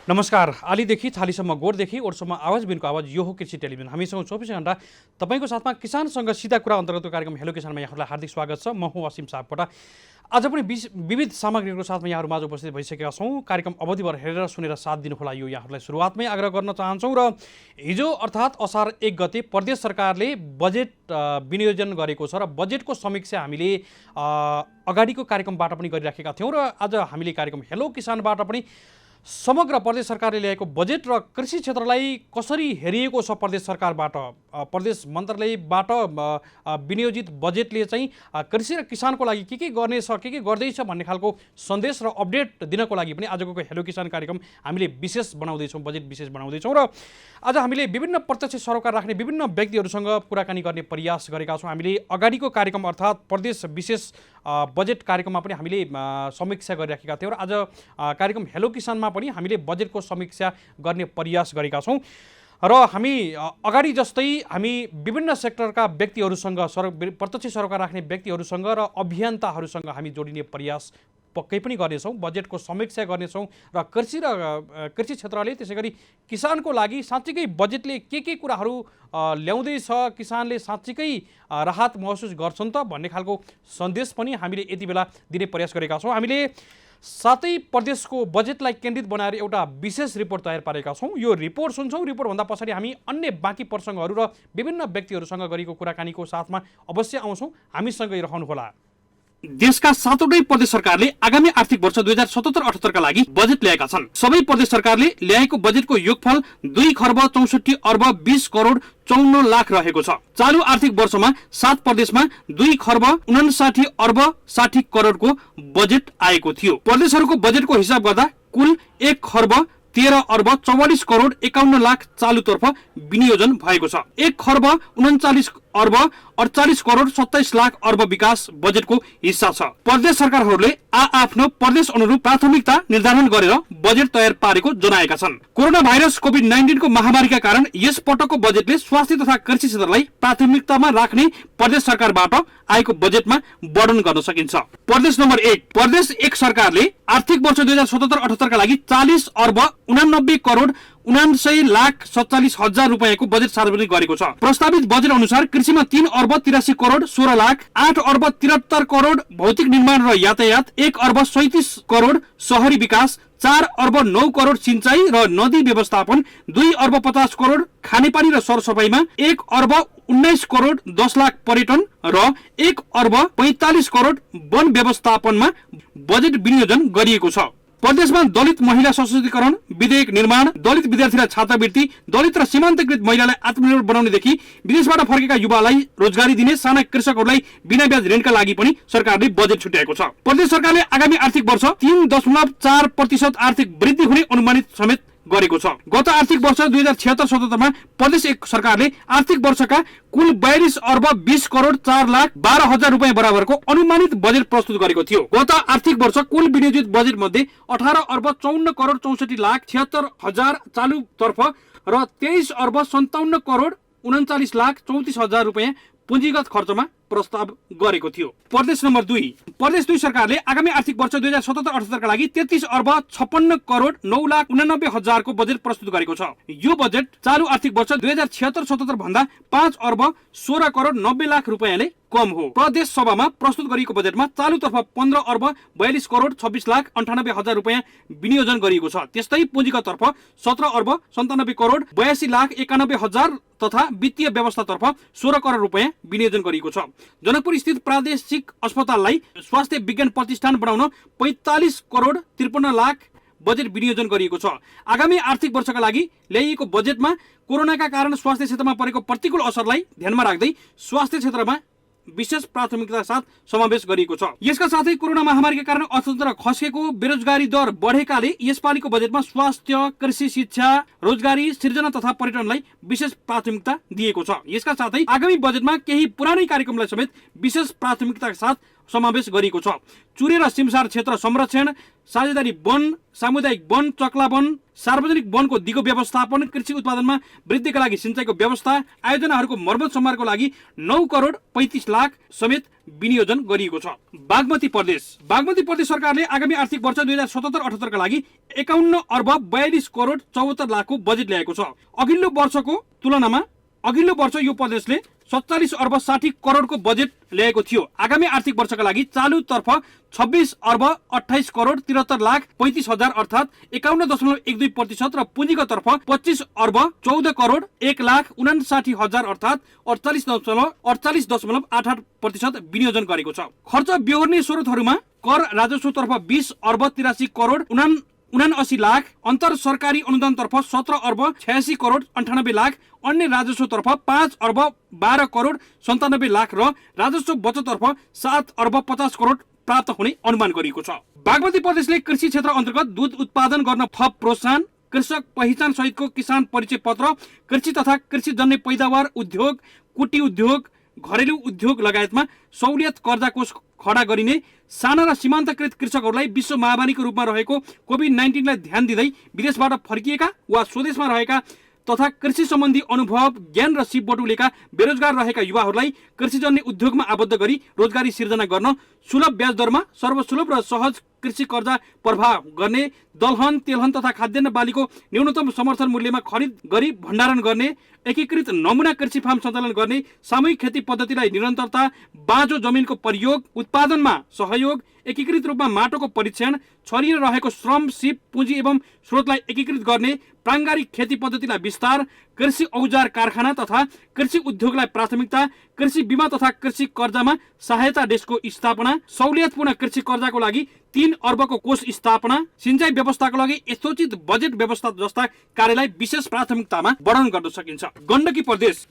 नमस्कार। आलीदेखि थालीसम्म गोठदेखि ओठसम्म आवाज बिनको आवाज यो हो कृषि टेलिभिजन। हामीसँग 24 घण्टा तपाईँको साथमा किसानसँग सिधा कुरा अन्तर्गतको कार्यक्रम हेलो किसानमा यहाँहरूलाई हार्दिक स्वागत छ। म हुँ असीम सापकोटा। आज पनि विविध सामग्रीहरूको साथमा यहाँहरू माझ उपस्थित भइसकेका छौँ। कार्यक्रम अवधिभर हेरेर सुनेर साथ दिनुहोला यो यहाँहरूलाई सुरुवातमै आग्रह गर्न चाहन्छौँ। र हिजो अर्थात् असार 1 गते प्रदेश सरकारले बजेट विनियोजन गरेको छ र बजेटको समीक्षा हामीले अगाडिको कार्यक्रमबाट पनि गरिराखेका थियौँ र आज हामीले कार्यक्रम हेलो किसानबाट पनि समग्र प्रदेश सरकारले ल्याएको बजेट र कृषि क्षेत्रलाई कसरी हेरिएको छ प्रदेश सरकारबाट, प्रदेश मन्त्रालयबाट विनियोजित बजेटले चाहिँ कृषि र किसानको लागि के गर्नेछ, के गर्दैछ भन्ने खालको सन्देश र अपडेट दिनको लागि पनि आजको हेलो किसान कार्यक्रम हामीले विशेष बनाउँदैछौँ, बजेट विशेष बनाउँदैछौँ। र आज हामीले विभिन्न प्रत्यक्ष सरोकार राख्ने विभिन्न व्यक्तिहरूसँग कुराकानी गर्ने प्रयास गरेका छौँ। हामीले अगाडिको कार्यक्रम अर्थात् प्रदेश विशेष बजेट कार्यक्रममा पनि हामीले समीक्षा गरिराखेका थियौँ र आज कार्यक्रम हेलो किसानमा पनि हामीले बजेटको समीक्षा गर्ने प्रयास गरेका छौँ। र हामी अगाडि जस्तै हामी विभिन्न सेक्टरका व्यक्तिहरूसँग प्रत्यक्ष सरोकार राख्ने व्यक्तिहरूसँग र अभियन्ताहरूसँग हामी जोडिने प्रयास पक्कै पनि गर्नेछौँ। बजेटको समीक्षा गर्नेछौँ र कृषि क्षेत्रले त्यसै गरी किसानको लागि साँच्चीकै बजेटले के कुराहरू ल्याउँदैछ, किसानले साँच्चीकै राहत महसुस गर्छन् त भन्ने खालको सन्देश पनि हामीले यति बेला दिने प्रयास गरेका छौँ। हामीले साथै प्रदेशको बजेटलाई केन्द्रित बनाएर एउटा विशेष रिपोर्ट तयार पारेका छौँ। यो रिपोर्ट सुन्छौँ। रिपोर्टभन्दा पछाडि हामी अन्य बाँकी प्रसङ्गहरू र विभिन्न व्यक्तिहरूसँग गरेको कुराकानीको साथमा अवश्य आउँछौँ। हामीसँगै रहनुहोला। देशका 7वटै प्रदेश सरकारले आगामी आर्थिक वर्ष 2077-78 का लागि बजेट ल्याएका छन्। सबै प्रदेश सरकारले ल्याएको बजेटको योगफल 2 खर्ब 64 अर्ब 20 करोड 54 लाख रहेको छ। चालू आर्थिक वर्षमा 7 प्रदेशमा 2 खर्ब 59 अर्ब 60 करोडको बजेट आएको थियो। प्रदेशहरूको बजेटको हिसाब गर्दा कुल 1 खर्ब 13 अर्ब 44 करोड 51 लाख चालुतर्फ विनियोजन भएको छ। 1 खर्ब 39 अर्ब 48 करोड 27 लाख अर्ब विकास बजेटको हिस्सा छ। प्रदेश सरकारहरूले आफ्नो प्रदेश अनुरूप प्राथमिकता निर्धारण गरेर बजेट तयार पारेको जनाएका छन्। कोरोना भाइरस कोभिड-19 को महामारीका कारण यस पटकको बजेटले स्वास्थ्य तथा कृषि क्षेत्रलाई प्राथमिकतामा राख्ने प्रदेश सरकारबाट आएको बजेटमा वर्णन गर्न सकिन्छ। प्रदेश नम्बर 1 प्रदेश 1 सरकारले आर्थिक वर्ष 2077-78 का लागि 40 अर्ब 89 करोड 79 लाख 47 हजार रुपैयाँको बजेट सार्वजनिक गरेको छ। प्रस्तावित बजेट अनुसार कृषिमा 3 अर्ब 83 करोड 16 लाख 8 अर्ब 73 करोड भौतिक निर्माण र यातायात 1 अर्ब 37 करोड शहरी विकास 4 अर्ब 9 करोड सिंचाई र नदी व्यवस्थापन 2 अर्ब 50 करोड खानेपानी र सरसफाइमा 1 अर्ब 19 करोड 10 लाख पर्यटन र 1 अर्ब 45 करोड वन व्यवस्थापनमा बजेट विनियोजन गरिएको छ। प्रदेशमा दलित महिला सशक्तिकरण, विधेयक निर्माण, दलित विद्यार्थीलाई छात्रवृत्ति, दलित र सीमान्तकृत महिलालाई आत्मनिर्भर बनाउनेदेखि विदेशबाट फर्केका युवालाई रोजगारी दिने, साना कृषकहरूलाई बिना ब्याज ऋणका लागि पनि सरकारले बजेट छुट्याएको छ। प्रदेश सरकारले आगामी आर्थिक वर्ष 3.4% आर्थिक वृद्धि हुने अनुमानित समेत गरेको छ। गत आर्थिक वर्ष 2076-77 मा प्रदेश 1 सरकारले आर्थिक वर्षका कुल 42 अर्ब 20 करोड 4 लाख 12 हजार रुपैयाँ बराबरको अनुमानित बजेट प्रस्तुत गरेको थियो। गत आर्थिक वर्ष कुल विनियोजित बजेट मध्ये 18 अर्ब 54 करोड 64 लाख 76 हजार चालू तर्फ र 23 अर्ब 57 करोड 39 लाख 34 हजार रुपैयाँ पुँजीगत खर्चमा प्रस्ताव गरेको थियो। प्रदेश नम्बर 2 प्रदेश 2 सरकारले आगामी आर्थिक वर्ष 2077-78 का लागि 33 अर्ब 56 करोड 9 लाख 89 हजारको बजेट प्रस्तुत गरेको छ। यो बजेट चालू आर्थिक वर्ष 2076-77 भन्दा 5 अर्ब 16 करोड 90 लाख रुपैयाँले कम हो। प्रदेश सभामा प्रस्तुत गरिएको बजेटमा चालुतर्फ 15 अर्ब 42 करोड 26 लाख 98 हजार रुपैयाँ विनियोजन गरिएको छ। त्यस्तै पुँजीगततर्फ 17 अर्ब 97 करोड 82 लाख 91 हजार तथा वित्तीय व्यवस्थातर्फ 16 करोड रुपैयाँ विनियोजन गरिएको छ। जनकपुर स्थित प्रादेशिक अस्पताललाई स्वास्थ्य विज्ञान प्रतिष्ठान बनाउन 45 करोड 53 लाख बजेट विनियोजन गरिएको छ। आगामी आर्थिक वर्षका लागि ल्याइएको बजेटमा कोरोनाका कारण स्वास्थ्य क्षेत्रमा परेको प्रतिकूल असरलाई ध्यानमा राख्दै स्वास्थ्य क्षेत्रमा विशेष प्राथमिकता साथ समावेश गरिएको छ। यसका साथै कोरोना महामारीका कारण अर्थतन्त्र खस्केको, बेरोजगारी दर बढेकाले यसपालिको बजेटमा स्वास्थ्य, कृषि, शिक्षा, रोजगारी सृजना तथा पर्यटनलाई विशेष प्राथमिकता दिएको छ। यसका साथै आगामी बजेटमा केही पुरानै कार्यक्रमलाई समेत विशेष प्राथमिकताका साथ समावेश गरिएको छ। चुरे र सिमसार क्षेत्र संरक्षण, साझेदारी वन, सामुदायिक वन, चक्ला वन, सार्वजनिक वनको दिगो व्यवस्थापन, कृषि उत्पादनमा वृद्धिका लागि सिंचाइको व्यवस्था, आयोजनाहरूको मर्मत सम्हारको लागि 9 करोड 35 लाख समेत विनियोजन गरिएको छ। बागमती प्रदेश सरकारले आगामी आर्थिक वर्ष 2077-78 का लागि 51 अर्ब 42 करोड 74 लाखको बजेट ल्याएको छ। अघिल्लो वर्षको तुलनामा अघिल्लो वर्ष यो प्रदेशले 47 अर्ब 60 करोडको बजेट ल्याएको थियो। आगामी आर्थिक वर्षका लागि चालुतर्फ 26 अर्ब 28 करोड 73 लाख 35 हजार अर्थात् 51.12% र पुँजीगततर्फ 25 अर्ब 14 करोड 1 लाख 59 हजार अर्थात् 48.88% विनियोजन गरेको छ। खर्च बेहोर्ने स्रोतहरूमा कर राजस्वतर्फ 20 अर्ब 83 करोड 79 लाख, अन्तर सरकारी अनुदानतर्फ 17 अर्ब 86 करोड 98 लाख, अन्य राजस्वतर्फ 5 अर्ब 12 करोड 97 लाख र राजस्व बचततर्फ 7 अर्ब 50 करोड प्राप्त हुने अनुमान गरिएको छ। बागमती प्रदेशले कृषि क्षेत्र अन्तर्गत दूध उत्पादन गर्न थप प्रोत्साहन, कृषक पहिचान सहितको किसान परिचय पत्र, कृषि तथा कृषिजन्य पैदावार उद्योग, कुटी उद्योग, घरेलु उद्योग लगायतमा सहुलियत कर्जा कोष खडा गरिने, साना र सीमान्तकृत कृषकहरूलाई विश्व महामारीको रूपमा रहेको कोभिड-19 लाई ध्यान दिँदै विदेशबाट फर्किएका वा स्वदेशमा रहेका तथा कृषि सम्बन्धी अनुभव, ज्ञान र सिप बटुलेका बेरोजगार रहेका युवाहरूलाई कृषिजन्य उद्योगमा आबद्ध गरी रोजगारी सिर्जना गर्न, सुलभ ब्याज दरमा सर्वसुलभ र सहज कृषि कर्जा प्रभाव गर्ने, दलहन, तेलहन तथा खाद्यान्न बालीको न्यूनतम समर्थन मूल्यमा खरिद गरी भण्डारण गर्ने, एकीकृत नमुना कृषि फार्म सञ्चालन गर्ने, सामूहिक खेती पद्धतिलाई निरन्तरता, बाँझो जमिनको प्रयोग, उत्पादनमा सहयोग, एकीकृत रूपमा माटोको परीक्षण, छरिएर रहेको श्रम, सिप, पुँजी एवं स्रोतलाई एकीकृत गर्ने, प्राङ्गारिक खेती पद्धतिलाई विस्तार, कृषि औजार कारखाना तथा कृषि उद्योगलाई प्राथमिकता, कृषि बीमा तथा कृषि कर्जामा सहायता डेस्कको स्थापना, सहुलियतपूर्ण कृषि कर्जाको लागि 3 अर्बको कोष स्थापना, सिंचाइ व्यवस्थाको लागि यथोचित बजेट व्यवस्था जस्ता कार्यलाई विशेष प्राथमिकतामा वर्णन गर्न सकिन्छ। गण्डकी प्रदेश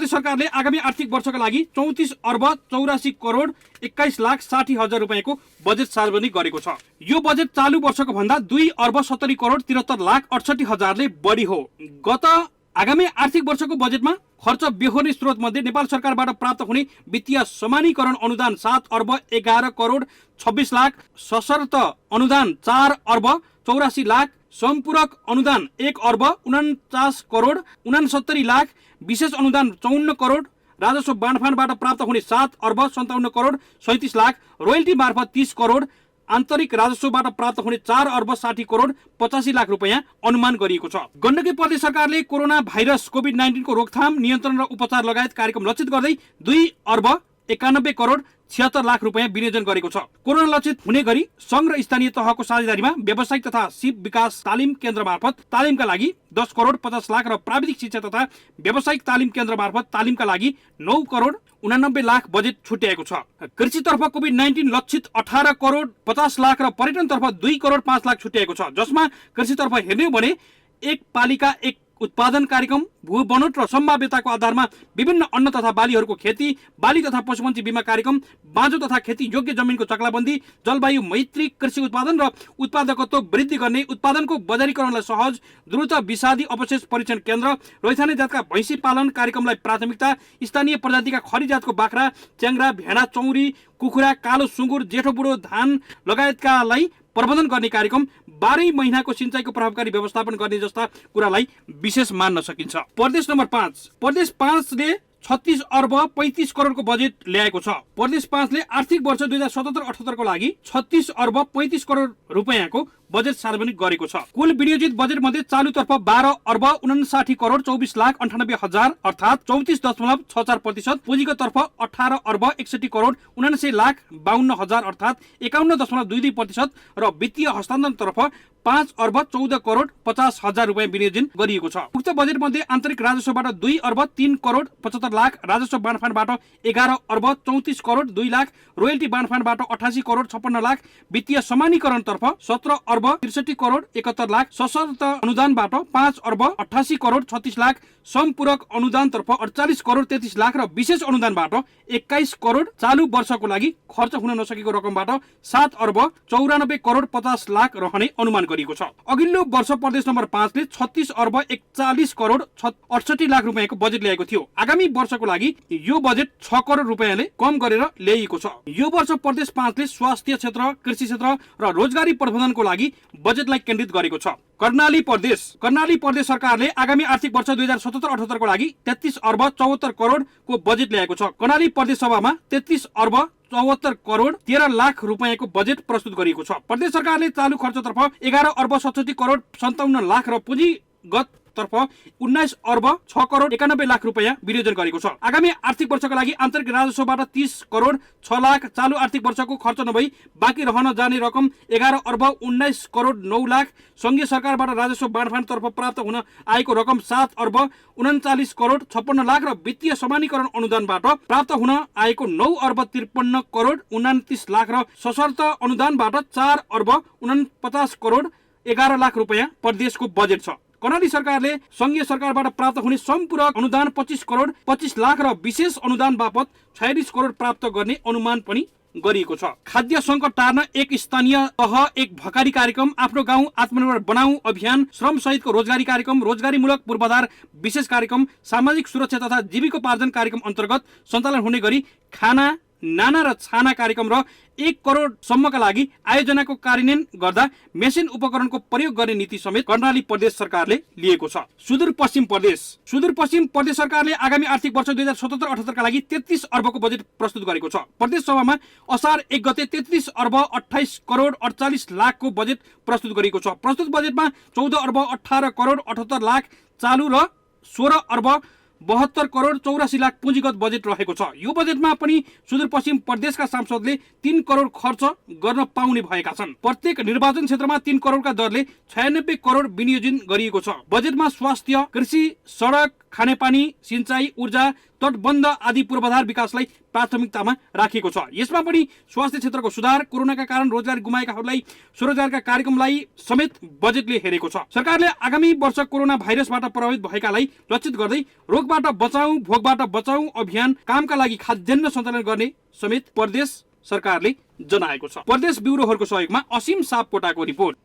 सरकारले आगामी आर्थिक वर्षका लागि 34 अर्ब 84 करोड 21 लाख 60 हजार रुपियाँको बजेट सार्वजनिक गरेको छ। यो बजेट चालु वर्षको भन्दा 2 अर्ब 70 करोड 73 लाख 68 हजारले बढी हो। गत आगामी आर्थिक वर्षको बजेटमा खर्च बेहोर्ने स्रोत मध्ये नेपाल सरकारबाट प्राप्त हुने वित्तीय समानीकरण अनुदान 7 अर्ब 11 करोड 26 लाख, सशर्त अनुदान 4 अर्ब 84 लाख, सम्पूरक अनुदान 1 अर्ब 49 करोड 69 लाख, विशेष अनुदान 54 करोड, राजस्व बाँडफाँडबाट प्राप्त हुने 7 अर्ब 57 करोड 37 लाख, रोयल्टी मार्फत 30 करोड, आन्तरिक राजस्वबाट प्राप्त हुने 4 अर्ब 60 करोड 85 लाख रुपियाँ अनुमान गरिएको छ। गण्डकी प्रदेश सरकारले कोरोना भाइरस कोभिड-19 को रोकथाम, नियन्त्रण र उपचार लगायत कार्यक्रम लक्षित गर्दै 2 अर्ब 91 करोड 76 लाख रुपियाँ विनियोजन गरेको छ। कोरोना लक्षित हुने गरी संघ र स्थानीय तहको साझेदारीमा व्यावसायिक तथा सिप विकास तालिम केन्द्र मार्फत तालिमका लागि 10 करोड 50 लाख र प्राविधिक शिक्षा तथा व्यावसायिक तालिम केन्द्र मार्फत तालिमका लागि 9 करोड 89 लाख बजेट छुट्याएको छ। कृषितर्फ कोभिड-19 लक्षित 18 करोड 50 लाख र पर्यटनतर्फ 2 करोड 5 लाख छुट्याएको छ, जसमा कृषितर्फ हेर्ने भने एक पालिका एक उत्पादन कार्यक्रम, भू बनोट र सम्भाव्यताको आधारमा विभिन्न अन्न तथा बालीहरूको खेती, बाली तथा पशुपन्छी बीमा कार्यक्रम, बाँझो तथा खेती योग्य जमिनको चक्लाबन्दी, जलवायु मैत्री कृषि उत्पादन र उत्पादकत्व वृद्धि गर्ने, उत्पादनको बजारीकरणलाई सहज, द्रुत विषादी अवशेष परीक्षण केन्द्र, रैथाने जातका भैँसी पालन कार्यक्रमलाई प्राथमिकता, स्थानीय प्रजातिका खरी जातको बाख्रा, च्याङ्रा, भेडा, चौरी, कुखुरा, कालो सुँगुर, जेठो बुढो धान लगायतकालाई प्रबन्धन गर्ने कार्यक्रम, 12 महिनाको सिंचाइको प्रभावकारी व्यवस्थापन गर्ने जस्ता कुरालाई विशेष मान्न सकिन्छ। प्रदेश नम्बर 5 प्रदेश 5 ले 36 अर्ब 35 करोडको बजेट ल्याएको छ। प्रदेश 5 ले आर्थिक वर्ष 2077-78 को लागि 36 अर्ब 35 करोड रुपियाँको बजेट सार्वजनिक गरेको छ। कुल विनियोजित बजेट मध्ये चालुतर्फ 12 अर्ब 59 करोड 24 लाख 98 हजार अर्थात् 34.64%, पुँजीको तर्फ 18 अर्ब 61 करोड 79 लाख 52 हजार अर्थात् 51.22% र वित्तीय हस्तान्तरण तर्फ 5 अर्ब 14 करोड 50 हजार रुपियाँ विनियोजन गरिएको छ। उक्त बजेट मध्ये आन्तरिक राजस्वबाट 2 अर्ब 3 करोड 75 लाख, राजस्व बाँडफाँडबाट 11 अर्ब 34 करोड 2 लाख, रोयल्टी बाँडफाँडबाट 88 करोड 56 लाख, वित्तीय समानीकरण तर्फ 17 अर्ब 63 करोड 71 लाख, सशर्त अनुदानबाट 5 अर्ब 88 करोड 36 लाख, सम्पूरक अनुदान तर्फ 48 करोड 33 लाख र विशेष अनुदानबाट 21 करोड चालु वर्षको लागि खर्च हुन नसकेको रकमबाट 7 अर्ब 94 करोड 50 लाख रहने अनुमान गरिएको छ। अघिल्लो वर्ष प्रदेश नम्बर 5 ले 36 अर्ब 41 करोड 68 लाख रुपियाँको बजेट ल्याएको थियो। आगामी वर्ष वर्षको लागि यो बजेट 6 करोड रुपैयाँले कम गरेर ल्याइएको छ। यो वर्ष प्रदेश 5 ले स्वास्थ्य क्षेत्र, कृषि क्षेत्र र रोजगारी प्रबन्धनको लागि बजेटलाई केन्द्रित गरेको छ। कर्णाली प्रदेश सरकारले आगामी आर्थिक वर्ष 2077-78 को लागि 33 अर्ब 74 करोडको बजेट ल्याएको छ। कर्णाली प्रदेश सभामा 33 अर्ब 74 करोड 13 लाख रुपैयाँको बजेट प्रस्तुत गरिएको छ। प्रदेश सरकारले चालू खर्चतर्फ 11 अर्ब 67 करोड 57 लाख र पुँजीगत तर्फ 19 अर्ब 6 करोड 91 लाख रुपैयाँ विनियोजन गरेको छ। आगामी आर्थिक वर्षका लागि आन्तरिक राजस्वबाट 30 करोड 6 लाख, चालू आर्थिक वर्षको खर्च नभई बाँकी रहन जाने रकम 11 अर्ब 19 करोड 9 लाख, संघीय सरकारबाट राजस्व बाँडफाँड तर्फ प्राप्त हुन आएको रकम 7 अर्ब 39 करोड 56 लाख र वित्तीय समानीकरण अनुदानबाट प्राप्त हुन आएको 9 अर्ब 53 करोड 29 लाख र सशर्त अनुदानबाट 4 अर्ब 49 करोड 11 लाख रुपैयाँ प्रदेशको बजेट छ। कर्णाली सरकारले संघीय सरकारबाट प्राप्त हुने सम्पूरक अनुदान 25 करोड 25 लाख र विशेष अनुदान बापत 46 करोड प्राप्त गर्ने अनुमान पनि गरिएको छ। खाद्य संकट टार्न एक स्थानीय तह एक भकारी कार्यक्रम, आफ्नो गाउँ आत्मनिर्भर बनाऊ अभियान, श्रम सहितको रोजगारी कार्यक्रम, रोजगारीमूलक पूर्वाधार विशेष कार्यक्रम, सामाजिक सुरक्षा तथा जीविकोपार्जन कार्यक्रम अन्तर्गत सञ्चालन हुने गरी खाना, नाना र छाना कार्यक्रम र 1 करोड सम्मका लागि आयोजनाको कार्यान्वयन गर्दा मेसिन उपकरणको प्रयोग गर्ने नीति समेत कर्णाली प्रदेश सरकारले लिएको छ। सुदूरपश्चिम प्रदेश सरकारले आगामी आर्थिक वर्ष 2077-78 का लागि 33 अर्बको बजेट प्रस्तुत गरेको छ। प्रदेश सभामा असार 1 गते 33 अर्ब 28 करोड 48 लाखको बजेट प्रस्तुत गरिएको छ। प्रस्तुत बजेटमा 14 अर्ब 18 करोड 78 लाख चालू र 16 अर्ब 72 करोड 84 लाख पुँजीगत बजेट रहेको छ। यो बजेटमा पनि सुदूरपश्चिम प्रदेशका सांसदले 3 करोड खर्च गर्न पाउने भएका छन्। प्रत्येक निर्वाचन क्षेत्रमा 3 करोडका दरले 96 करोड विनियोजन गरिएको छ। बजेटमा स्वास्थ्य, कृषि, सडक, खानेपानी, सिंचाई, ऊर्जा, तटबन्ध आदि पूर्वाधार विकासलाई प्राथमिकतामा राखिएको छ। यसमा पनि स्वास्थ्य क्षेत्रको सुधार, कोरोनाका कारण रोजगार गुमाएकाहरूलाई स्वरोजगारका कार्यक्रमलाई समेत बजेटले हेरेको छ। सरकारले आगामी वर्ष कोरोना भाइरसबाट प्रभावित भएकालाई लक्षित गर्दै रोगबाट बचाऊ भोगबाट बचाऊ अभियान कामका लागि खाद्यान्न सञ्चालन गर्ने समेत प्रदेश सरकारले जनाएको छ। प्रदेश ब्युरोहरूको सहयोगमा असीम सापकोटाको रिपोर्ट।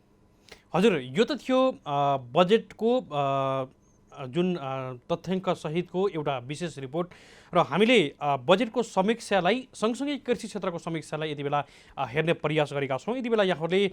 हजुर, यो त थियो बजेटको जुन तथ्याङ्क सहितको एउटा विशेष रिपोर्ट र हामीले बजेटको समीक्षालाई सँगसँगै कृषि क्षेत्रको समीक्षालाई यति बेला हेर्ने प्रयास गरेका छौँ। यति बेला यहाँहरूले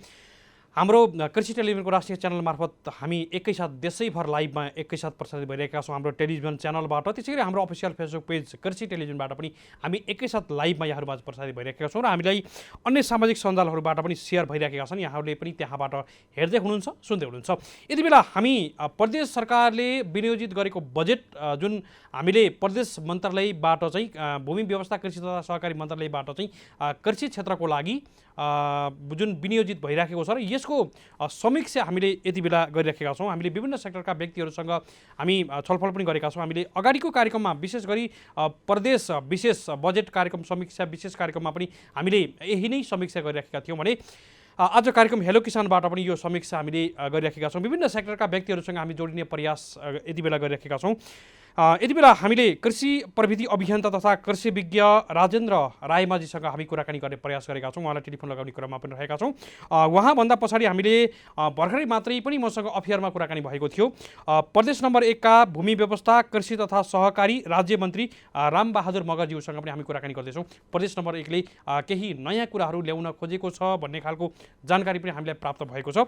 हाम्रो कृषि टेलिभिजनको राष्ट्रिय च्यानल मार्फत हामी एकैसाथ देशैभर लाइभमा एकैसाथ प्रसारित भइरहेका छौँ हाम्रो टेलिभिजन च्यानलबाट। त्यसै गरी हाम्रो अफिसियल फेसबुक पेज कृषि टेलिभिजनबाट पनि हामी एकैसाथ लाइभमा यहाँहरूमाझ प्रसारित भइरहेका छौँ र हामीलाई अन्य सामाजिक सञ्जालहरूबाट पनि सेयर भइरहेका छन्। यहाँहरूले पनि त्यहाँबाट हेर्दै हुनुहुन्छ, सुन्दै हुनुहुन्छ। यति बेला हामी प्रदेश सरकारले विनियोजित गरेको बजेट जुन हामीले प्रदेश मन्त्रालयबाट चाहिँ भूमि व्यवस्था कृषि तथा सहकारी मन्त्रालयबाट चाहिँ कृषि क्षेत्रको लागि जुन विनियोजित भइराखेको छ र यसको समीक्षा हामीले यति बेला गरिराखेका छौँ। हामीले विभिन्न सेक्टरका व्यक्तिहरूसँग हामी छलफल पनि गरेका छौँ। हामीले अगाडिको कार्यक्रममा विशेष गरी प्रदेश विशेष बजेट कार्यक्रम समीक्षा विशेष कार्यक्रममा पनि हामीले यही नै समीक्षा गरिराखेका थियौँ भने आज कार्यक्रम हेलो किसानबाट पनि यो समीक्षा हामीले गरिराखेका छौँ। विभिन्न सेक्टरका व्यक्तिहरूसँग हामी जोडिने प्रयास यति बेला गरिराखेका छौँ। यति बेला हामीले कृषि प्रविधि अभियन्ता तथा कृषि विज्ञ राजेन्द्र रायमाझीसँग हामी कुराकानी गर्ने प्रयास गरेका छौँ। उहाँलाई टेलिफोन लगाउने क्रममा पनि रहेका छौँ। उहाँभन्दा पछाडि हामीले भर्खरै मात्रै पनि मसँग अफियरमा कुराकानी भएको थियो। प्रदेश नम्बर 1 का भूमि व्यवस्था कृषि तथा सहकारी राज्य मन्त्री रामबहादुर मगरज्यूसँग पनि हामी कुराकानी गर्दैछौँ। प्रदेश नम्बर 1 ले केही नयाँ कुराहरू ल्याउन खोजेको छ भन्ने खालको जानकारी पनि हामीलाई प्राप्त भएको छ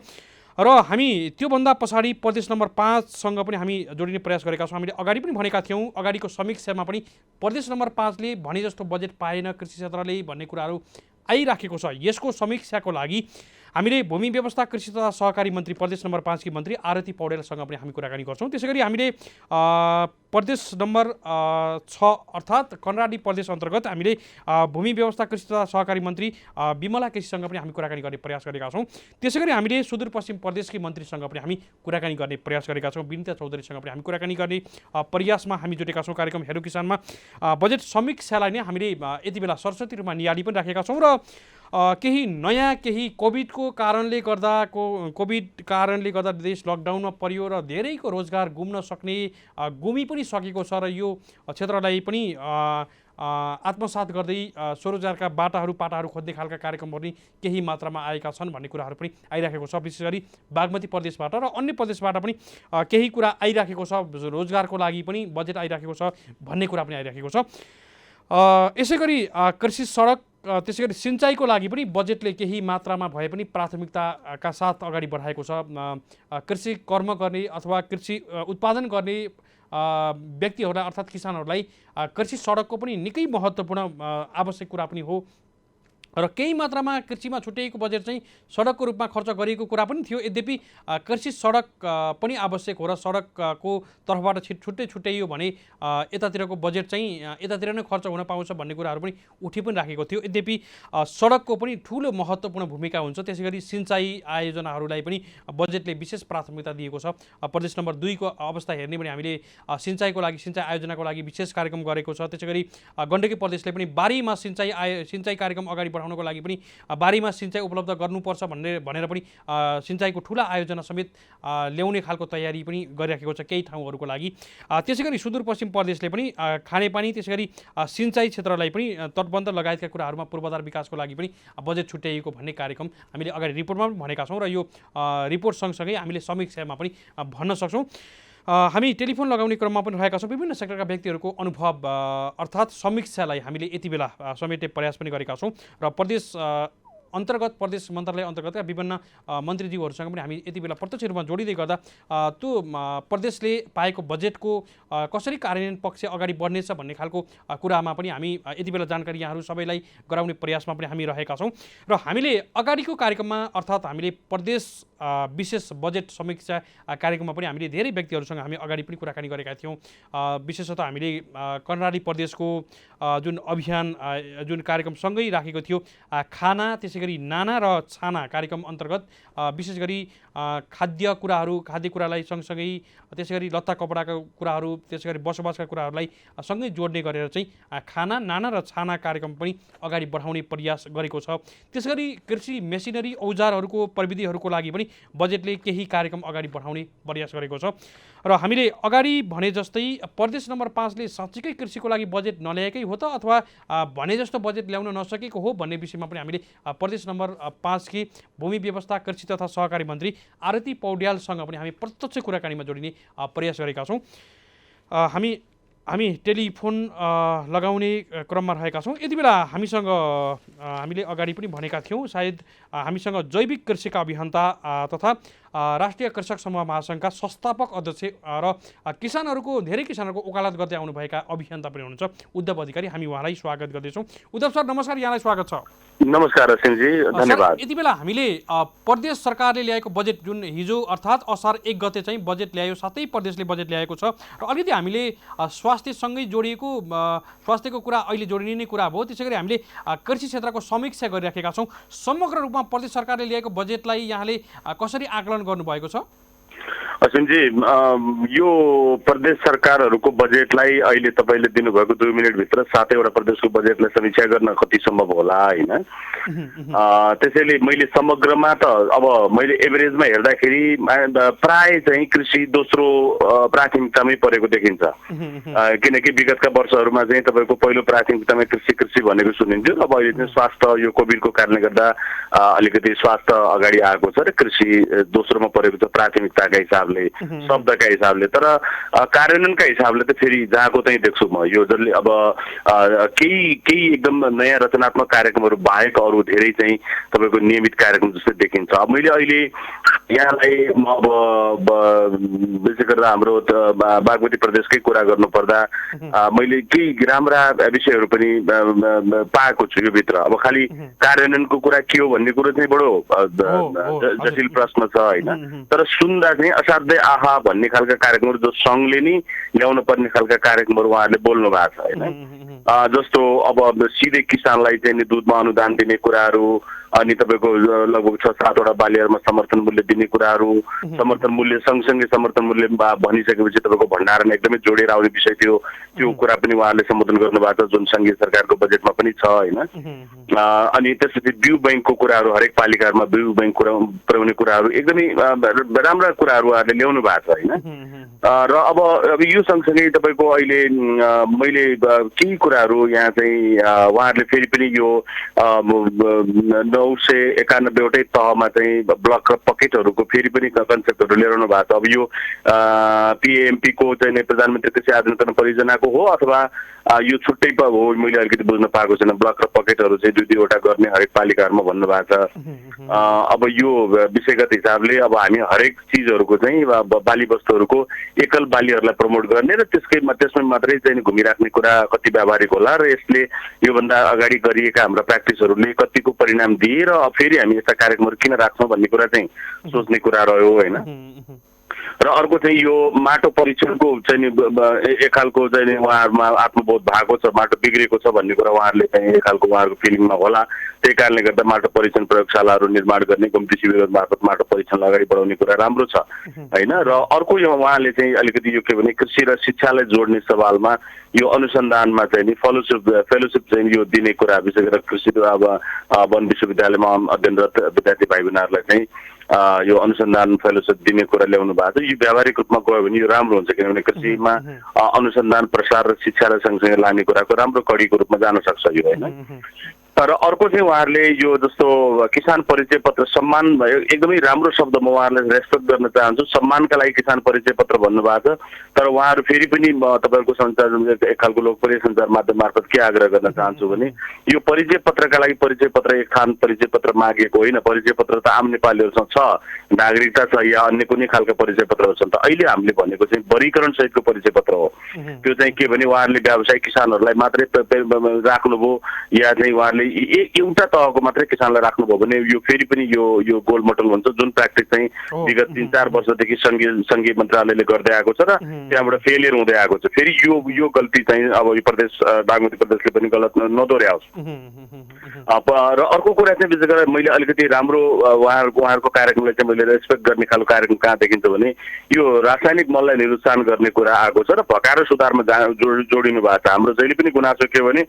र हामी त्योभन्दा पछाडि प्रदेश नम्बर 5 सँग पनि हामी जोडिने प्रयास गरेका छौँ। हामीले अगाडि पनि भनेका थियौँ, अगाडिको समीक्षामा पनि प्रदेश नम्बर 5 ले भने जस्तो बजेट पाएन कृषि क्षेत्रले भन्ने कुराहरू आइराखेको छ। यसको समीक्षाको लागि हामीले भूमि व्यवस्था कृषि तथा सहकारी मन्त्री प्रदेश नम्बर 5 की मन्त्री आरती पौडेलसँग पनि हामी कुराकानी गर्छौँ। त्यसै गरी हामीले प्रदेश नम्बर 6 अर्थात् कर्णाली प्रदेश अन्तर्गत हामीले भूमि व्यवस्था कृषि तथा सहकारी मन्त्री विमला केसीसँग पनि हामी कुराकानी गर्ने प्रयास गरेका छौँ। त्यसै गरी हामीले सुदूरपश्चिम प्रदेशकी मन्त्रीसँग पनि हामी कुराकानी गर्ने प्रयास गरेका छौँ। विनिता चौधरीसँग पनि हामी कुराकानी गर्ने प्रयासमा हामी जुटेका छौँ। कार्यक्रम हेलो किसानमा बजेट समीक्षालाई नै हामीले यति बेला सरस्वती रूपमा नियाली पनि राखेका छौँ र केही नयाँ केही कोभिडको कारणले गर्दा देश लकडाउनमा परियो र धेरैको रोजगार गुम्न सक्ने गुमी पनि सकेको छ र यो क्षेत्रलाई पनि आत्मसात गर्दै स्वरोजगारका पाटाहरू खोज्ने खालका कार्यक्रमहरू पनि केही मात्रामा आएका छन् भन्ने कुराहरू पनि आइराखेको छ। विशेष गरी बागमती प्रदेशबाट र अन्य प्रदेशबाट पनि केही कुरा आइराखेको छ, रोजगारको लागि पनि बजेट आइराखेको छ भन्ने कुरा पनि आइराखेको छ। यसै गरी कृषि सडक त्यसै गरी सिँचाइको लागि पनि बजेटले केही मात्रामा भए पनि प्राथमिकताका साथ अगाडि बढाएको छ। कृषि कर्म गर्ने अथवा कृषि उत्पादन गर्ने व्यक्तिहरूलाई अर्थात् किसानहरूलाई कृषि सडकको पनि निकै महत्त्वपूर्ण आवश्यक कुरा पनि हो र केही मात्रामा कृषिमा छुट्याइएको बजेट चाहिँ सडकको रूपमा खर्च गरिएको कुरा पनि थियो। यद्यपि कृषि सडक पनि आवश्यक हो र सडकको तर्फबाट छुट्याइयो भने यतातिरको बजेट चाहिँ यतातिर नै खर्च हुन पाउँछ भन्ने कुराहरू पनि उठि पनि राखेको थियो। यद्यपि सडकको पनि ठुलो महत्त्वपूर्ण भूमिका हुन्छ। त्यसै गरी सिँचाइ आयोजनाहरूलाई पनि बजेटले विशेष प्राथमिकता दिएको छ। प्रदेश नम्बर 2 को अवस्था हेर्ने भने हामीले सिँचाइ आयोजनाको लागि विशेष कार्यक्रम गरेको छ। त्यसै गरी गण्डकी प्रदेशले पनि बारीमा सिँचाइ कार्यक्रम अगाडि बढाउनको लागि पनि बारीमा सिँचाइ उपलब्ध गर्नुपर्छ भनेर पनि सिँचाइको ठुला आयोजना समेत ल्याउने खालको तयारी पनि गरिराखेको छ केही ठाउँहरूको लागि। त्यसै गरी सुदूरपश्चिम प्रदेशले पनि खानेपानी त्यसै गरी सिँचाइ क्षेत्रलाई पनि तटबन्ध लगायतका कुराहरूमा पूर्वाधार विकासको लागि पनि बजेट छुट्याइएको भन्ने कार्यक्रम हामीले अगाडि रिपोर्टमा पनि भनेका छौँ र यो रिपोर्ट सँगसँगै हामीले समीक्षामा पनि भन्न सक्छौँ। हामी टेलिफोन लगाउने क्रममा पनि रहेका छौँ। विभिन्न सेक्टरका व्यक्तिहरूको अनुभव अर्थात् समीक्षालाई हामीले यति बेला समेट्ने प्रयास पनि गरेका छौँ र प्रदेश मन्त्रालय अन्तर्गतका विभिन्न मन्त्रीज्यूहरूसँग पनि हामी यति बेला प्रत्यक्ष रूपमा जोडिँदै गर्दा त्यो प्रदेशले पाएको बजेटको कसरी कार्यान्वयन पक्ष अगाडि बढ्नेछ भन्ने खालको कुरामा पनि हामी यति बेला जानकारी यहाँहरू सबैलाई गराउने प्रयासमा पनि हामी रहेका छौँ र हामीले अगाडिको कार्यक्रममा अर्थात् हामीले प्रदेश विशेष बजेट समीक्षा कार्यक्रममा पनि हामीले धेरै व्यक्तिहरूसँग हामी अगाडि पनि कुराकानी गरेका थियौँ। विशेषतः हामीले कर्णाली प्रदेशको जुन अभियान जुन कार्यक्रमसँगै राखेको थियो खाना त्यसै गरी नाना र छाना कार्यक्रम अन्तर्गत विशेष गरी खाद्य कुरालाई सँगसँगै त्यसै गरी लत्ता कपडाका कुराहरू त्यसै गरी बसोबासका कुराहरूलाई सँगै जोड्ने गरेर चाहिँ खाना नाना र छाना कार्यक्रम पनि अगाडि बढाउने प्रयास गरेको छ। त्यसै गरी कृषि मेसिनरी औजारहरूको प्रविधिहरूको लागि पनि बजेटले केही कार्यक्रम अगाडि बढाउने प्रयास गरेको छ र हामीले अगाडि भने जस्तै प्रदेश नम्बर 5 ले साँच्चीकै कृषिको लागि बजेट नल्याएकै हो त अथवा भने जस्तो बजेट ल्याउन नसकेको हो भन्ने विषयमा पनि हामीले प्रदेश नम्बर 5 की भूमि व्यवस्था कृषि तथा सहकारी मन्त्री आरती पौड्यालसँग पनि हामी प्रत्यक्ष कुराकानीमा जोडिने प्रयास गरेका छौँ। हामी टेलिफोन लगाउने क्रममा रहेका छौँ। यति बेला हामीले अगाडि पनि भनेका थियौँ सायद हामीसँग जैविक कृषिका अभियन्ता तथा राष्ट्रिय कृषक समूह महासङ्घका संस्थापक अध्यक्ष र धेरै किसानहरूको वकालत गर्दै आउनुभएका अभियन्ता पनि हुनुहुन्छ उद्धव अधिकारी। हामी उहाँलाई स्वागत गर्दैछौँ। उद्धव सर नमस्कार, यहाँलाई स्वागत छ। नमस्कार असिनजी, धन्यवाद। यति बेला हामीले प्रदेश सरकारले ल्याएको बजेट जुन हिजो अर्थात् असार 1 गते चाहिँ बजेट ल्यायो, सातै प्रदेशले बजेट ल्याएको छ र अलिकति हामीले स्वास्थ्यसँगै जोडिएको स्वास्थ्यको कुरा अहिले जोडिने नै कुरा भयो। त्यसै गरी हामीले कृषि क्षेत्रको समीक्षा गरिराखेका छौँ। समग्र रूपमा प्रदेश सरकारले ल्याएको बजेटलाई यहाँले कसरी आकलन गर्नुभएको छ? असिनजी, यो प्रदेश सरकारहरूको बजेटलाई अहिले तपाईँले दिनुभएको 2 मिनटभित्र 7वटा प्रदेशको बजेटलाई समीक्षा गर्न कति सम्भव होला होइन। त्यसैले मैले समग्रमा त अब मैले एभरेजमा हेर्दाखेरि प्राय चाहिँ कृषि दोस्रो प्राथमिकतामै परेको देखिन्छ। किनकि विगतका वर्षहरूमा चाहिँ तपाईँको पहिलो प्राथमिकतामा कृषि भनेको सुनिन्थ्यो। अब अहिले चाहिँ स्वास्थ्य यो कोभिडको कारणले गर्दा अलिकति स्वास्थ्य अगाडि आएको छ र कृषि दोस्रोमा परेको छ प्राथमिकताका हिसाबले, शब्दका हिसाबले। तर कार्यान्वयनका हिसाबले त फेरि जहाँको चाहिँ देख्छु म यो जसले अब केही एकदम नयाँ रचनात्मक कार्यक्रमहरू बाहेक अरू धेरै चाहिँ तपाईँको नियमित कार्यक्रम जस्तै देखिन्छ। अब मैले अहिले यहाँलाई अब विशेष गरेर हाम्रो बागमती प्रदेशकै कुरा गर्नुपर्दा मैले केही राम्रा विषयहरू पनि पाएको छु यो भित्र। अब खालि कार्यान्वयनको कुरा के हो भन्ने कुरो चाहिँ बडो जटिल प्रश्न छ होइन। तर सुन्दा चाहिँ असाध्यै आहा भन्ने खालका कार्यक्रमहरू जो सङ्घले नै ल्याउनु पर्ने खालका कार्यक्रमहरू उहाँहरूले बोल्नु भएको छ होइन। जस्तो अब सिधै किसानलाई चाहिँ दुधमा अनुदान दिने कुराहरू, अनि तपाईँको लगभग 6-7 वटा बालीहरूमा समर्थन मूल्य दिने कुराहरू, समर्थन मूल्य सँगसँगै समर्थन मूल्य भनिसकेपछि तपाईँको भण्डारण एकदमै जोडेर आउने विषय थियो, त्यो कुरा पनि उहाँहरूले सम्बोधन गर्नुभएको छ जुन सङ्घीय सरकारको बजेटमा पनि छ होइन। अनि त्यसपछि बिउ ब्याङ्कको कुराहरू, हरेक पालिकाहरूमा बिउ ब्याङ्क पुर्याउने कुराहरू एकदमै राम्रा कुराहरू उहाँहरूले ल्याउनु भएको छ होइन। र अब यो सँगसँगै तपाईँको अहिले मैले केही कुराहरू यहाँ चाहिँ उहाँहरूले फेरि पनि यो 991 वटै तहमा चाहिँ ब्लक र पकेटहरूको फेरि पनि कन्सेप्टहरू लिएर आउनु भएको छ। अब यो PAMP को चाहिँ प्रधानमन्त्री कृषि आधुनिकीकरण परियोजनाको हो अथवा यो छुट्टै हो, मैले अलिकति बुझ्न पाएको छैन। ब्लक र पकेटहरू चाहिँ 2-2 वटा गर्ने हरेक पालिकाहरूमा भन्नुभएको छ। अब यो विषयगत हिसाबले अब हामी हरेक चिजहरूको चाहिँ बाली वस्तुहरूको एकल बालीहरूलाई प्रमोट गर्ने र त्यसमै मात्रै चाहिँ घुमिराख्ने कुरा कति व्यावहारिक होला र यसले योभन्दा अगाडि गरिएका हाम्रा प्र्याक्टिसहरूले कतिको परिणाम दिए र फेरि हामी यस्ता कार्यक्रमहरू किन राख्छौँ भन्ने कुरा चाहिँ सोच्ने कुरा रह्यो होइन। र अर्को चाहिँ यो माटो परीक्षणको चाहिँ एक खालको चाहिँ उहाँहरूमा आत्मबोध भएको छ, माटो बिग्रेको छ भन्ने कुरा उहाँहरूले चाहिँ एक खालको उहाँहरूको फिलिङमा होला। त्यही कारणले गर्दा माटो परीक्षण प्रयोगशालाहरू निर्माण गर्ने, कम्ती शिविरहरू मार्फत माटो परीक्षणलाई अगाडि बढाउने कुरा राम्रो छ होइन। र अर्को यो उहाँले चाहिँ अलिकति यो के भने कृषि र शिक्षालाई जोड्ने सवालमा यो अनुसन्धानमा चाहिँ नि फेलोसिप चाहिँ यो दिने कुरा, विशेष गरेर कृषि अब वन विश्वविद्यालयमा अध्ययनरत विद्यार्थी भाइ बहिनीहरूलाई चाहिँ यो अनुसन्धान फेलोसिप दिने कुरा ल्याउनु भएको छ। यो व्यावहारिक रूपमा गयो भने यो राम्रो हुन्छ, किनभने कृषिमा अनुसन्धान प्रसार र शिक्षालाई सँगसँगै लाने कुराको राम्रो कडीको रूपमा जान सक्छ यो होइन। तर अर्को चाहिँ उहाँहरूले यो जस्तो किसान परिचय पत्र सम्मान एकदमै राम्रो शब्द म उहाँहरूलाई रेस्पेक्ट गर्न चाहन्छु। सम्मानका लागि किसान परिचय पत्र भन्नुभएको छ, तर उहाँहरू फेरि पनि तपाईँहरूको सञ्चार एक खालको लोकप्रिय सञ्चार माध्यम मार्फत के आग्रह गर्न चाहन्छु भने यो परिचय पत्रका लागि परिचय पत्र एक थान परिचय पत्र मागेको होइन। परिचय पत्र त आम नेपालीहरूसँग छ, नागरिकता छ या अन्य कुनै खालको परिचय पत्रहरू छन्। त अहिले हामीले भनेको चाहिँ वर्गीकरण सहितको परिचय पत्र हो। त्यो चाहिँ के भने उहाँहरूले व्यावसायिक किसानहरूलाई मात्रै राख्नुभयो या चाहिँ उहाँहरूले एउटा तहको मात्रै किसानलाई राख्नुभयो भने यो फेरि पनि यो गोलमटोल हुन्छ, जुन प्र्याक्टिस चाहिँ विगत 3-4 वर्षदेखि सङ्घीय मन्त्रालयले गर्दै आएको छ र त्यहाँबाट फेलियर हुँदै आएको छ। फेरि यो गल्ती चाहिँ अब यो प्रदेश बागमती प्रदेशले पनि गलत नदोहोऱ्याओस्। र अर्को कुरा चाहिँ विशेष गरेर मैले अलिकति राम्रो उहाँहरूको कार्यक्रमलाई चाहिँ मैले रेस्पेक्ट गर्ने खालको कार्यक्रम कहाँ देखिन्छ भने यो रासायनिक मललाई निरुत्सान गर्ने कुरा आएको छ र भकारो सुधारमा जोडिनु भएको छ। हाम्रो जहिले पनि गुनासो के भने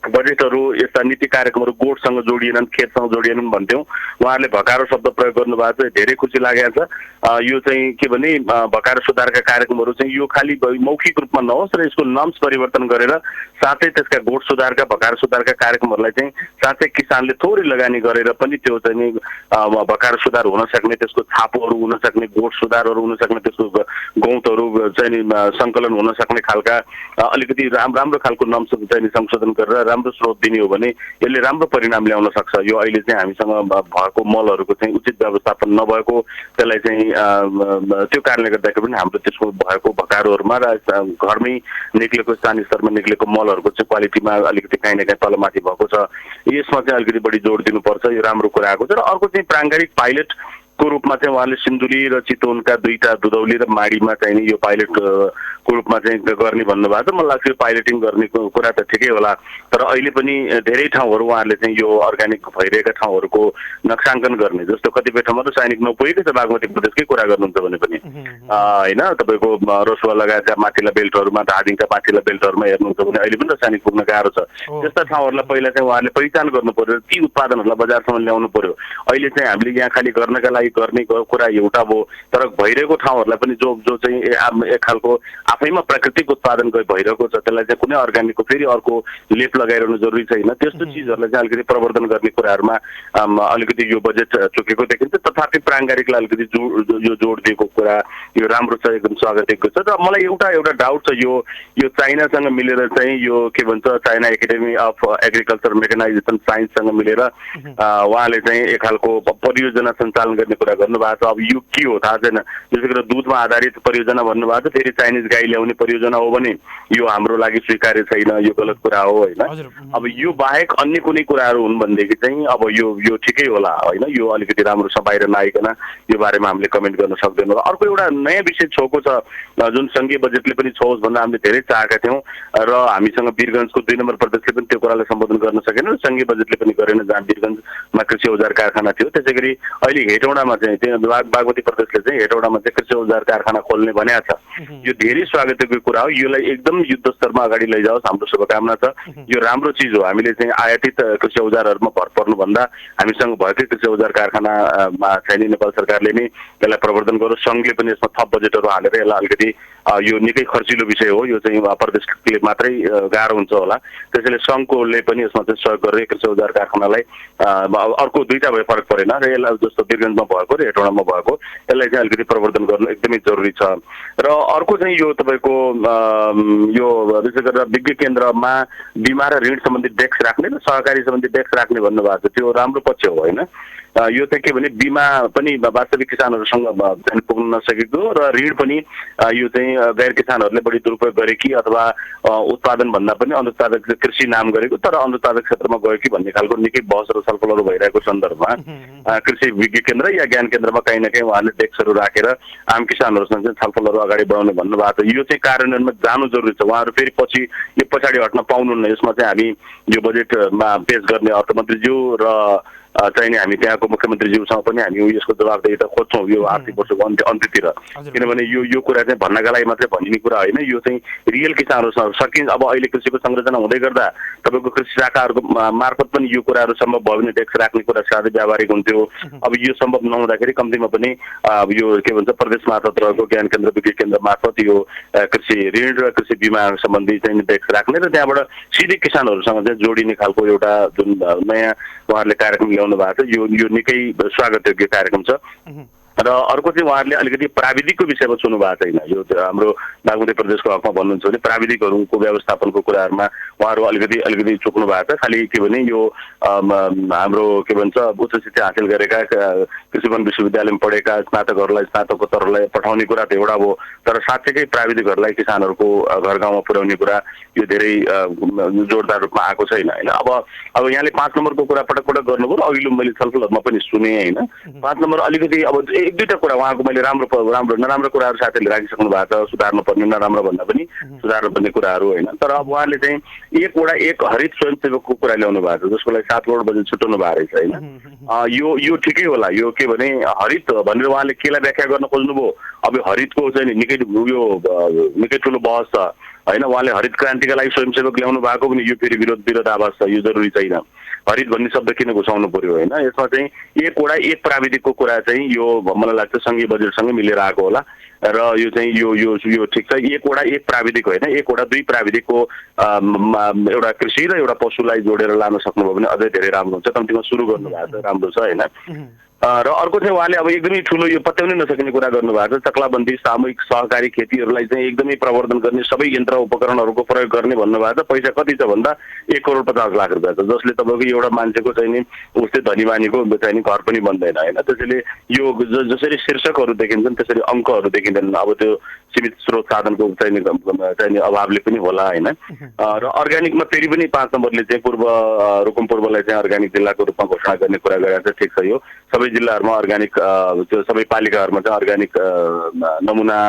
बजेटहरू यस्ता नीति कार्यक्रमहरू गोठसँग जोडिएनन्, खेतसँग जोडिएनन् भन्थ्यौँ। उहाँहरूले भकारो शब्द प्रयोग गर्नुभएको छ, धेरै खुसी लागेको छ। यो चाहिँ के भने भकारो सुधारका कार्यक्रमहरू चाहिँ यो खालि मौखिक रूपमा नहोस् र यसको नर्म्स परिवर्तन गरेर साथै त्यसका गोठ सुधारका भकारो सुधारका कार्यक्रमहरूलाई चाहिँ साथै किसानले थोरै लगानी गरेर पनि त्यो चाहिँ भकारो सुधार हुन सक्ने, त्यसको छापोहरू हुन सक्ने, गोठ सुधारहरू हुन सक्ने, त्यसको गौतहरू चाहिँ सङ्कलन हुन सक्ने खालका अलिकति राम्रो खालको नर्म्स चाहिँ संशोधन गरेर राम्रो स्रोत दिने हो भने यसले राम्रो परिणाम ल्याउन सक्छ। यो अहिले चाहिँ हामीसँग भएको मलहरूको चाहिँ उचित व्यवस्थापन नभएको, त्यसलाई चाहिँ त्यो कारणले गर्दाखेरि पनि हाम्रो त्यसको भएको भकारोहरूमा र घरमै निक्लेको स्थानीय स्तरमा निक्लेको मलहरूको चाहिँ क्वालिटीमा अलिकति काहीँ न काहीँ तलमाथि भएको छ। यसमा चाहिँ अलिकति बढी जोड दिनुपर्छ, यो राम्रो कुरा आएको छ। र अर्को चाहिँ प्राङ्गारिक पाइलट को रूपमा चाहिँ उहाँले सिन्धुली र चितवनका 2टा दुधौली र माडीमा चाहिँ यो पाइलट को रूपमा चाहिँ गर्ने भन्नुभएको छ। मलाई लाग्छ यो पाइलटिङ गर्ने कुरा त ठिकै होला, तर अहिले पनि धेरै ठाउँहरू उहाँहरूले चाहिँ यो अर्ग्यानिक भइरहेका ठाउँहरूको नक्साङ्कन गर्ने, जस्तो कतिपय ठाउँमा त सैनिक नपुगेकै छ, बागमती प्रदेशकै कुरा गर्नुहुन्छ भने पनि होइन। तपाईँको रसुवा लगायतका माथिल्ला बेल्टहरूमा, धादिङका माथिल्ला बेल्टहरूमा हेर्नुहुन्छ भने अहिले पनि रासायनिक पुग्न गाह्रो छ। त्यस्ता ठाउँहरूलाई पहिला चाहिँ उहाँहरूले पहिचान गर्नु पर्यो, ती उत्पादनहरूलाई बजारसम्म ल्याउनु पर्यो। अहिले चाहिँ हामीले यहाँ खालि गर्नका लागि गर्ने कुरा एउटा भयो, तर भइरहेको ठाउँहरूलाई पनि जो चाहिँ एक खालको आफैमा प्राकृतिक उत्पादन भइरहेको छ त्यसलाई चाहिँ कुनै अर्ग्यानिकको फेरि अर्को लेप लगाइरहनु जरुरी छैन। त्यस्तो चिजहरूलाई चाहिँ अलिकति प्रवर्धन गर्ने कुराहरूमा अलिकति यो बजेट चुकेको देखिन्छ। तथापि प्राङ्गारिकलाई अलिकति यो जोड दिएको कुरा यो राम्रो छ, एकदम स्वागतयोग्य छ। र मलाई एउटा डाउट छ, यो चाइनासँग मिलेर चाहिँ यो के भन्छ China Academy of Agriculture Mechanization साइन्ससँग मिलेर उहाँले चाहिँ एक खालको परियोजना सञ्चालन गर्ने कुरा गर्नुभएको छ। अब यो के हो थाहा छैन, विशेष गरेर दुधमा आधारित परियोजना भन्नुभएको छ, फेरि चाइनिज गाई ल्याउने परियोजना हो भने यो हाम्रो लागि स्वीकार्य छैन, यो गलत कुरा हो होइन। अब यो बाहेक अन्य कुनै कुराहरू हुन् भनेदेखि चाहिँ अब यो ठिकै होला होइन, यो अलिकति राम्रो छ बाहिर नआइकन यो बारेमा हामीले कमेन्ट गर्न सक्दैनौँ। अर्को एउटा नयाँ विषय छोएको छ जुन सङ्घीय बजेटले पनि छोओस् भन्दा हामीले धेरै चाहेका थियौँ र हामीसँग वीरगञ्जको 2 नम्बर प्रदेशले पनि त्यो कुरालाई सम्बोधन गर्न सकेन र सङ्घीय बजेटले पनि गरेन, जहाँ वीरगञ्जमा कृषि औजार कारखाना थियो। त्यसै गरी अहिले हेटौडामा चाहिँ त्यो बागमती प्रदेशले चाहिँ हेटौडामा चाहिँ कृषि औजार कारखाना खोल्ने भनेको छ। यो धेरै स्वागतयोग्य कुरा हो, यसलाई एकदम युद्ध स्तरमा अगाडि लैजाओस्, हाम्रो शुभकामना छ। यो राम्रो चिज हो, हामीले चाहिँ आयातित कृषि औजारहरूमा भर पर्नुभन्दा हामीसँग भएकै कृषि औजार कारखानामा चाहिँ नेपाल सरकारले नै यसलाई प्रवर्धन गरोस्, सङ्घले पनि यसमा थप बजेटहरू हालेर यसलाई अलिकति यो निकै खर्चिलो विषय हो, यो चाहिँ प्रदेशले मात्रै गाह्रो हुन्छ होला। त्यसैले सङ्घकोले पनि यसमा चाहिँ सहयोग गरेर कृषि औजार कारखानालाई अर्को दुईटा भए फरक परेन र यसलाई जस्तो वीरगञ्जमा भएको र हेटौडामा भएको यसलाई चाहिँ अलिकति प्रवर्धन गर्नु एकदमै जरुरी छ। र अर्को चाहिँ यो तपाईँको यो विशेष गरेर विज्ञ केन्द्रमा बिमा र ऋण सम्बन्धी डेस्क राख्ने र सहकारी सम्बन्धी डेस्क राख्ने भन्नुभएको छ, त्यो राम्रो पक्ष हो होइन। यो चाहिँ के भने बिमा पनि वास्तविक किसानहरूसँग पुग्न नसकेको र ऋण पनि यो चाहिँ गैर किसानहरूले बढी दुरुपयोग गरे कि अथवा उत्पादन भन्दा पनि अनुत्पादक कृषि नाम गरेको तर अनुत्पादक क्षेत्रमा गयो कि भन्ने खालको निकै बहस र छलफलहरू भइरहेको सन्दर्भमा कृषि विज्ञ केन्द्र या ज्ञान केन्द्रमा कहीँ न कहीँ उहाँले डेस्कहरू राखेर आम किसानहरूसँग चाहिँ छलफलहरू अगाडि बढाउने भन्नुभएको छ। यो चाहिँ कार्यान्वयनमा जानु जरुरी छ, उहाँहरू फेरि पछि यो पछाडि हट्न पाउनुहुन्न। यसमा चाहिँ हामी यो बजेटमा पेश गर्ने अर्थमन्त्रीज्यू र चाहिने हामी त्यहाँको मुख्यमन्त्रीज्यूसँग पनि हामी यसको जवाबदेही त खोज्छौँ यो आर्थिक वर्षको अन्त्यतिर, किनभने यो कुरा चाहिँ भन्नका लागि मात्रै भनिने कुरा होइन, यो चाहिँ रियल किसानहरूसँग सकिन्छ। अब अहिले कृषिको संरचना हुँदै गर्दा तपाईँको कृषि शाखाहरूको मार्फत पनि यो कुराहरू सम्भव भयो भने डेस्क राख्ने कुरा साह्रै व्यावहारिक हुन्थ्यो। अब यो सम्भव नहुँदाखेरि कम्तीमा पनि यो के भन्छ प्रदेश मार्फत रहेको ज्ञान केन्द्र विज्ञ केन्द्र मार्फत यो कृषि ऋण र कृषि बिमा सम्बन्धी चाहिँ डेस्क राख्ने र त्यहाँबाट सिधै किसानहरूसँग चाहिँ जोडिने खालको एउटा जुन नयाँ उहाँहरूले कार्यक्रम ल्याउनु भएको छ, यो निकै स्वागतयोग्य कार्यक्रम छ। र अर्को चाहिँ उहाँहरूले अलिकति प्राविधिकको विषयमा छुनु भएको छैन। यो हाम्रो बागमती प्रदेशको हकमा भन्नुहुन्छ भने प्राविधिकहरूको व्यवस्थापनको कुराहरूमा उहाँहरू अलिकति चुक्नु भएको छ। खालि के भने यो हाम्रो के भन्छ उच्च शिक्षा हासिल गरेका कृषि वन विश्वविद्यालयमा पढेका स्नातकहरूलाई स्नातकोत्तरहरूलाई पठाउने कुरा त एउटा हो, तर साँच्चैकै प्राविधिकहरूलाई किसानहरूको घर गाउँमा पुर्याउने कुरा यो धेरै जोरदार रूपमा आएको छैन होइन। अब यहाँले 5 नम्बरको कुरा पटक पटक गर्नुभयो, अघिल्लो मैले छलफलहरूमा पनि सुने होइन। 5 नम्बर अलिकति अब 1-2टा कुरा उहाँको मैले नराम्रो कुराहरू साथीहरूले राखिसक्नु भएको छ, सुधार्नुपर्ने नराम्रो भन्दा पनि सुधार्नुपर्ने कुराहरू होइन। तर अब उहाँले चाहिँ एक हरित स्वयंसेवकको कुरा ल्याउनु भएको छ जसको लागि 7 करोड बजेट छुट्याउनु भएको रहेछ होइन। यो ठिकै होला, यो के भने हरित भनेर उहाँले केलाई व्याख्या गर्न खोज्नुभयो। अब हरितको चाहिँ निकै ठुलो बहस छ होइन। उहाँले हरित क्रान्तिका लागि स्वयंसेवक ल्याउनु भएको पनि यो फेरि विरोधाभास छ, यो जरुरी छैन। हरित भन्ने शब्द किन घुसाउनु पर्यो होइन। यसमा चाहिँ एक प्राविधिकको कुरा चाहिँ यो मलाई लाग्छ सङ्घीय बजेटसँगै मिलेर आएको होला र यो चाहिँ यो ठिक छ। एक प्राविधिक होइन, 2 प्राविधिकको एउटा कृषि र एउटा पशुलाई जोडेर लान सक्नुभयो भने अझै धेरै राम्रो हुन्छ। कम्तीमा सुरु गर्नुभएको छ, राम्रो छ होइन। र अर्को चाहिँ उहाँले अब एकदमै ठुलो यो पत्याउनै नसकिने कुरा गर्नुभएको छ, चक्लाबन्दी सामूहिक सहकारी खेतीहरूलाई चाहिँ एकदमै प्रवर्धन गर्ने, सबै यन्त्र उपकरणहरूको प्रयोग गर्ने भन्नुभएको छ। पैसा कति छ भन्दा 1 करोड 50 लाख रुपियाँ छ, जसले तपाईँको एउटा मान्छेको चाहिँ नि उस्तै धनी बानीको चाहिँ नि घर पनि बन्दैन होइन। त्यसैले यो जसरी शीर्षकहरू देखिन्छन् त्यसरी अङ्कहरू देखिँदैनन्। अब त्यो सीमित स्रोत साधनको चाहिँ अभावले पनि होला होइन। र अर्ग्यानिकमा फेरि पनि 5 नम्बरले चाहिँ रुकुम पूर्वलाई चाहिँ अर्ग्यानिक जिल्लाको रूपमा घोषणा गर्ने कुरा गरेर चाहिँ ठिक छ। यो सबै जिल्लाहरूमा अर्ग्यानिक त्यो सबै पालिकाहरूमा चाहिँ अर्ग्यानिक नमुना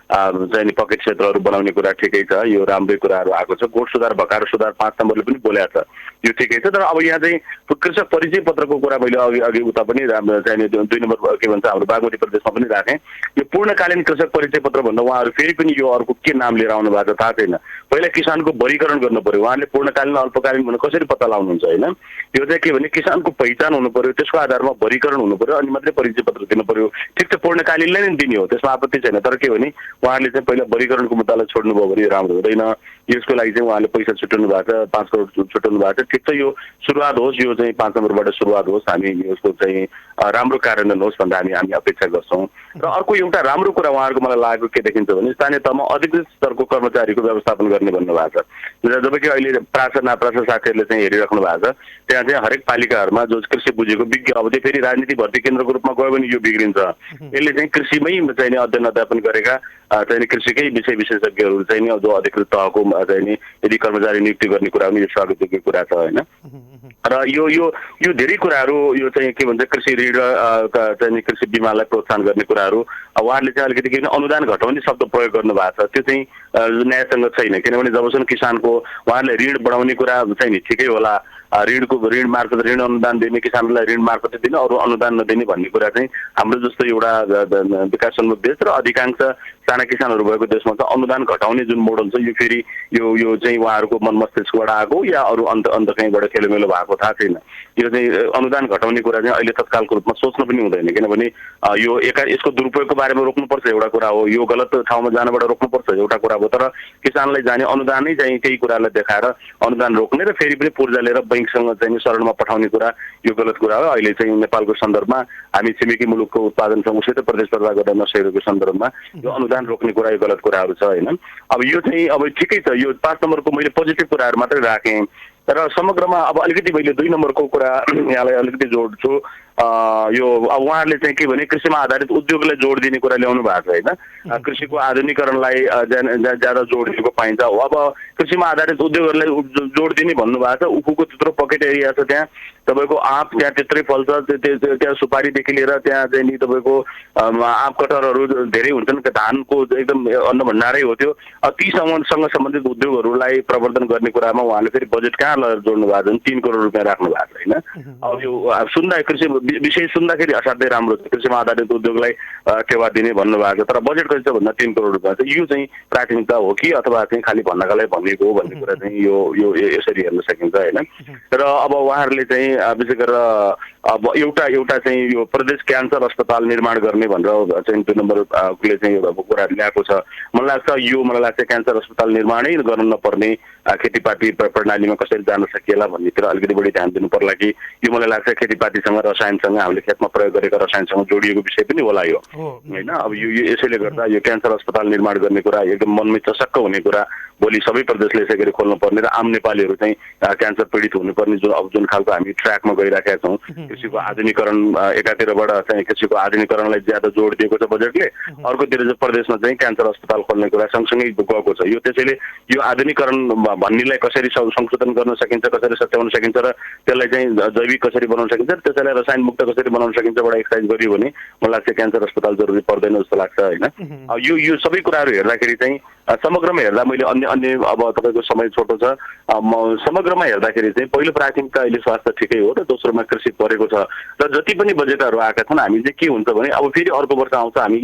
चाहिँ नि पकेट क्षेत्रहरू बनाउने कुरा ठिकै छ, यो राम्रै कुराहरू आएको छ। गोठ सुधार भकार सुधार 5 नम्बरले पनि बोलेको छ, यो ठिकै छ। तर अब यहाँ चाहिँ कृषक परिचय पत्रको कुरा मैले अघि उता पनि चाहिँ 2 नम्बर के भन्छ हाम्रो बागमती प्रदेशमा पनि राखेँ। यो पूर्णकालीन कृषक परिचय पत्र भन्दा उहाँहरू फेरि पनि यो अर्को के नाम लिएर आउनु भएको थाहा छैन। पहिला किसानको वर्गीकरण गर्नु पर्यो, उहाँले पूर्णकालीन अल्पकालीन भनेर कसरी पत्ता लगाउनुहुन्छ होइन। यो चाहिँ के भने किसानको पहिचान हुनु पर्यो, त्यसको आधारमा वर्गीकरण हुनु पर्यो, अनि मात्रै परिचय पत्र दिनु पर्यो। ठिक छ, पूर्णकालीनलाई नै दिने हो, त्यसमा आपत्ति छैन। तर के भने उहाँहरूले चाहिँ पहिला वर्गीकरणको मुद्दालाई छोड्नुभयो भने राम्रो हुँदैन। यसको लागि चाहिँ उहाँले पैसा छुट्याउनु भएको छ, 5 करोड छुट्याउनु भएको छ, ठिक छ, यो सुरुवात होस्, यो चाहिँ 5 नम्बरबाट सुरुवात होस्, हामी यसको चाहिँ राम्रो कार्यान्वयन होस् भनेर हामी अपेक्षा गर्छौँ। र अर्को एउटा राम्रो कुरा उहाँहरूको मलाई लागेको के देखिन्छ भने स्थानीय तहमा अधिकृत स्तरको कर्मचारीको व्यवस्थापन गर्ने भन्नुभएको छ। जबकि अहिले प्रासा नाप्रासा साथीहरूले चाहिँ हेरिराख्नु भएको छ, त्यहाँ चाहिँ हरेक पालिकाहरूमा जो कृषि बुझेको विज्ञ, अब चाहिँ फेरि राजनीति भर्ती केन्द्रको रूपमा गयो भने यो बिग्रिन्छ। यसले चाहिँ कृषिमै चाहिँ अध्ययन अध्यापन गरेका चाहिँ कृषिकै विषय विशेषज्ञहरू चाहिँ नि जो अधिकृत तहको चाहिँ नि यदि कर्मचारी नियुक्ति गर्ने कुरा पनि यो स्वागतयोग्य कुरा छ होइन। र यो धेरै कुराहरू, यो चाहिँ के भन्छ कृषि ऋण चाहिँ कृषि बिमालाई प्रोत्साहन गर्ने कुराहरू उहाँहरूले चाहिँ अलिकति के अनुदान घटाउने शब्द प्रयोग गर्नु भएको छ, त्यो चाहिँ न्यायसङ्गत छैन। किनभने जबसम्म किसानको उहाँहरूले ऋण बढाउने कुरा चाहिँ नि ठिकै होला, ऋण मार्फत ऋण अनुदान दिने, किसानलाई ऋण मार्फत दिने, अरू अनुदान नदिने भन्ने कुरा चाहिँ हाम्रो जस्तो एउटा विकासोन्मुख देश र अधिकांश साना किसानहरू भएको देशमा त अनुदान घटाउने जुन मोडल छ यो फेरि यो चाहिँ उहाँहरूको मन मस्तिष्कबाट आएको या अरू अन्त कहीँबाट खेलोमेलो भएको थाहा छैन। यो चाहिँ अनुदान घटाउने कुरा चाहिँ अहिले तत्कालको रूपमा सोच्न पनि हुँदैन, किनभने यो यसको दुरुपयोगको बारेमा रोक्नुपर्छ एउटा कुरा हो, यो गलत ठाउँमा जानबाट रोक्नुपर्छ एउटा कुरा हो। तर किसानलाई जाने अनुदानै चाहिँ केही कुरालाई देखाएर अनुदान रोक्ने र फेरि पनि पूर्जा लिएर बैंकसँग चाहिँ शरणमा पठाउने कुरा यो गलत कुरा हो। अहिले चाहिँ नेपालको सन्दर्भमा हामी छिमेकी मुलुकको उत्पादनसँगसित प्रतिस्पर्धा गर्न नसकेको सन्दर्भमा यो अनुदान रोक्ने कुरा यो गलत कुराहरू छ होइन। अब यो चाहिँ अब ठिकै छ, यो 5 नम्बरको मैले पोजिटिभ कुराहरू मात्रै राखेँ, तर समग्रमा अब अलिकति मैले 2 नम्बरको कुरा यहाँलाई अलिकति जोड्छु। यो अब उहाँहरूले चाहिँ के भने कृषिमा आधारित उद्योगलाई जोड दिने कुरा ल्याउनु भएको छ होइन। कृषिको आधुनिकरणलाई ज्यादा जोड दिएको पाइन्छ। अब कृषिमा आधारित उद्योगहरूलाई जोड दिने भन्नुभएको छ। उखुको त्यत्रो पकेट एरिया छ, त्यहाँ तपाईँको आँप त्यहाँ त्यत्रै फल्छ, त्यहाँ सुपारीदेखि लिएर त्यहाँ चाहिँ नि तपाईँको आँप कटहरहरू धेरै हुन्छन्, धानको एकदम अन्न भण्डारै हो त्यो। तीसँग सम्बन्धित उद्योगहरूलाई प्रवर्धन गर्ने कुरामा उहाँले फेरि बजेट कहाँ लगेर जोड्नु भएको छ, 3 करोड रुपियाँ राख्नु भएको छ होइन। अब यो सुन्दा कृषि विषय सुन्दाखेरि असाध्यै राम्रो छ, कृषिमा आधारित उद्योगलाई टेवा दिने भन्नुभएको छ, तर बजेट कति छ भन्दा 3 करोड रुपियाँ छ। यो चाहिँ प्राथमिकता हो कि अथवा चाहिँ खालि भन्नका लागि भनिएको हो भन्ने कुरा चाहिँ यो यसरी हेर्न सकिन्छ होइन। र अब उहाँहरूले चाहिँ विशेष गरेर अब एउटा चाहिँ यो प्रदेश क्यान्सर अस्पताल निर्माण गर्ने भनेर चाहिँ 2 नम्बरले चाहिँ कुरा ल्याएको छ। मलाई लाग्छ क्यान्सर अस्पताल निर्माणै गर्न नपर्ने, खेतीपाती प्रणालीमा कसरी जान सकिएला भन्नेतिर अलिकति बढी ध्यान दिनु पर्ला कि यो मलाई लाग्छ खेतीपातीसँग रसायनसँग हामीले खेतमा प्रयोग गरेका रसायनसँग जोडिएको विषय पनि होला यो होइन। अब यो यसैले गर्दा यो क्यान्सर अस्पताल निर्माण गर्ने कुरा एकदम मनमै चसक्क हुने कुरा, भोलि सबै प्रदेशले यसै गरी खोल्नु पर्ने र आम नेपालीहरू चाहिँ क्यान्सर पीडित हुनुपर्ने जुन खालको हामी ट्र्याकमा गइराखेका छौँ। कृषिको आधुनिकरण एकातिरबाट चाहिँ कृषिको आधुनिकरणलाई ज्यादा जोड दिएको छ बजेटले, अर्कोतिर चाहिँ प्रदेशमा चाहिँ क्यान्सर अस्पताल खोल्ने कुरा सँगसँगै गएको छ। यो त्यसैले यो आधुनिकरण भन्नेलाई कसरी संशोधन गर्न सकिन्छ, कसरी सच्याउन सकिन्छ र त्यसलाई चाहिँ जैविक कसरी बनाउन सकिन्छ, त्यसैलाई रसायन मुक्त कसरी बनाउन सकिन्छ बाट एक्सर्साइज गरियो भने मलाई लाग्छ क्यान्सर अस्पताल जरुरी पर्दैन जस्तो लाग्छ होइन। यो सबै कुराहरू हेर्दाखेरि चाहिँ समग्रमा हेर्दा मैले अन्य अब तपाईँको समय छोटो छ, समग्रमा हेर्दाखेरि चाहिँ पहिलो प्राथमिकता अहिले स्वास्थ्य ठिकै हो र दोस्रोमा कृषि परेको छ। र जति पनि बजेटहरू आएका छन् हामी चाहिँ के हुन्छ भने अब फेरि अर्को वर्ष आउँछ, हामी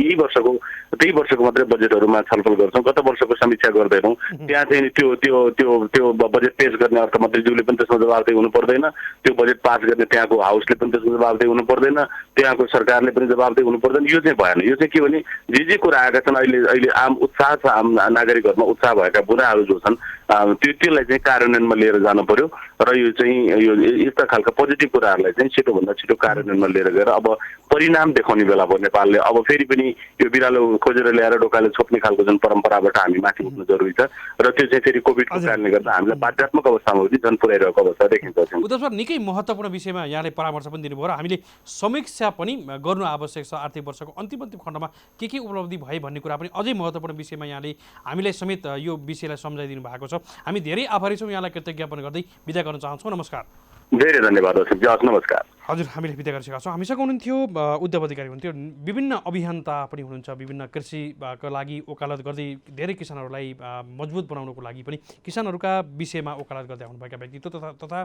त्यही वर्षको मात्रै बजेटहरूमा छलफल गर्छौँ, गत वर्षको समीक्षा गर्दैनौँ। त्यहाँ चाहिँ त्यो बजेट पेश गर्ने अर्थमन्त्रीज्यूले पनि त्यसमा जवाबदेही हुनु पर्दैन, त्यो बजेट पास गर्ने त्यहाँको हाउसले पनि त्यसमा जवाबदेही हुनु पर्दैन, त्यहाँको सरकारले पनि जवाबदेही हुनु पर्दैन। यो चाहिँ भएन। यो चाहिँ के भने जे कुरा आएका छन् अहिले आम उत्साह छ, आम नागरिकहरूमा उत्साह भएका बुढाहरू जो छन् त्यसलाई चाहिँ कार्यान्वयनमा लिएर जानु पर्यो र यो चाहिँ यो यस्ता खालका पोजिटिभ कुराहरूलाई चाहिँ छिटोभन्दा छिटो कार्यान्वयनमा लिएर गएर अब परिणाम देखाउने बेला भयो नेपालले। अब फेरि पनि यो बिरालो खोजेर ल्याएर ढोकाले छोप्ने खालको जुन परम्पराबाट हामी माथि उठ्नु जरुरी छ र त्यो चाहिँ फेरि कोभिडको कारणले गर्दा हामीलाई बाध्यात्मक अवस्थामा पनि झन् पुर्याइरहेको अवस्था देखिन्छ। उद्धव सर, निकै महत्त्वपूर्ण विषयमा यहाँले परामर्श पनि दिनुभयो र हामीले समीक्षा पनि गर्नु आवश्यक छ। आर्थिक वर्षको अन्तिम खण्डमा के उपलब्धि भए भन्ने कुरा पनि अझै महत्त्वपूर्ण विषयमा यहाँले हामीलाई समेत यो विषयलाई सम्झाइदिनु भएको छ। हामी धेरै आभारी छौँ, यहाँलाई कृतज्ञ ज्ञापन गर्दै बिदा गर्न चाहन्छौँ। नमस्कार। धेरै धन्यवाद। नमस्कार। हजुर, हामीले बिदा गरिसकेका छौँ। हामीसँग हुनुहुन्थ्यो उद्योग अधिकारी हुनुहुन्थ्यो, विभिन्न अभियन्ता पनि हुनुहुन्छ, विभिन्न कृषिका लागि वकालत गर्दै धेरै किसानहरूलाई मजबुत बनाउनको लागि पनि किसानहरूका विषयमा वकालत गर्दै आउनुभएका व्यक्तित्व तथा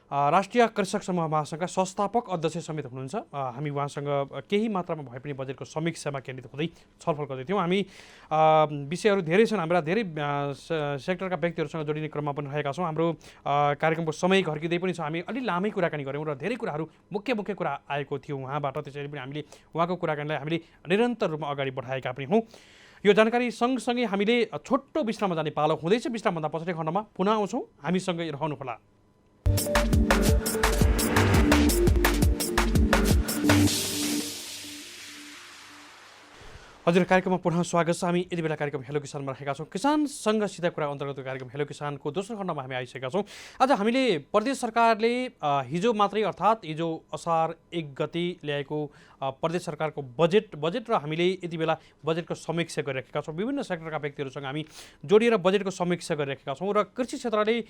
राष्ट्रिय कृषक समूह महासङ्घका संस्थापक अध्यक्ष समेत हुनुहुन्छ। हामी उहाँसँग केही मात्रामा भए पनि बजेटको समीक्षामा केन्द्रित हुँदै छलफल गर्दैथ्यौँ। हामी विषयहरू धेरै छन्, हाम्रा धेरै सेक्टरका व्यक्तिहरूसँग जोडिने क्रममा पनि रहेका छौँ। हाम्रो कार्यक्रमको समय घर्किँदै पनि छ, हामी अलि लामै कुराकानी गऱ्यौँ र धेरै कुराहरू मुख्य कुरा आएको थियो उहाँबाट। त्यसैले पनि हामीले उहाँको कुराकानीलाई हामीले निरन्तर रूपमा अगाडि बढाएका पनि हौँ। यो जानकारी सँगसँगै हामीले छोटो विश्राममा जाने पालो हुँदैछ। विश्रामभन्दा पछाडि खण्डमा पुनः आउँछौँ, हामीसँगै रहनुहोला। हजुर कार्यक्रममा पुनः स्वागत छ। हामी यति बेला कार्यक्रम हेलो किसानमा राखेका छौँ। किसानसँग सिधा कुरा अन्तर्गत कार्यक्रम हेलो किसानको दोस्रो खण्डमा हामी आइसकेका छौँ। आज हामीले प्रदेश सरकारले हिजो मात्रै अर्थात् हिजो असार 1 गते ल्याएको प्रदेश सरकारको बजेट र हामीले यति बेला बजेटको समीक्षा गरिरहेका छौँ। विभिन्न सेक्टरका व्यक्तिहरूसँग हामी जोडिएर बजेटको समीक्षा गरिरहेका छौँ र कृषि क्षेत्रले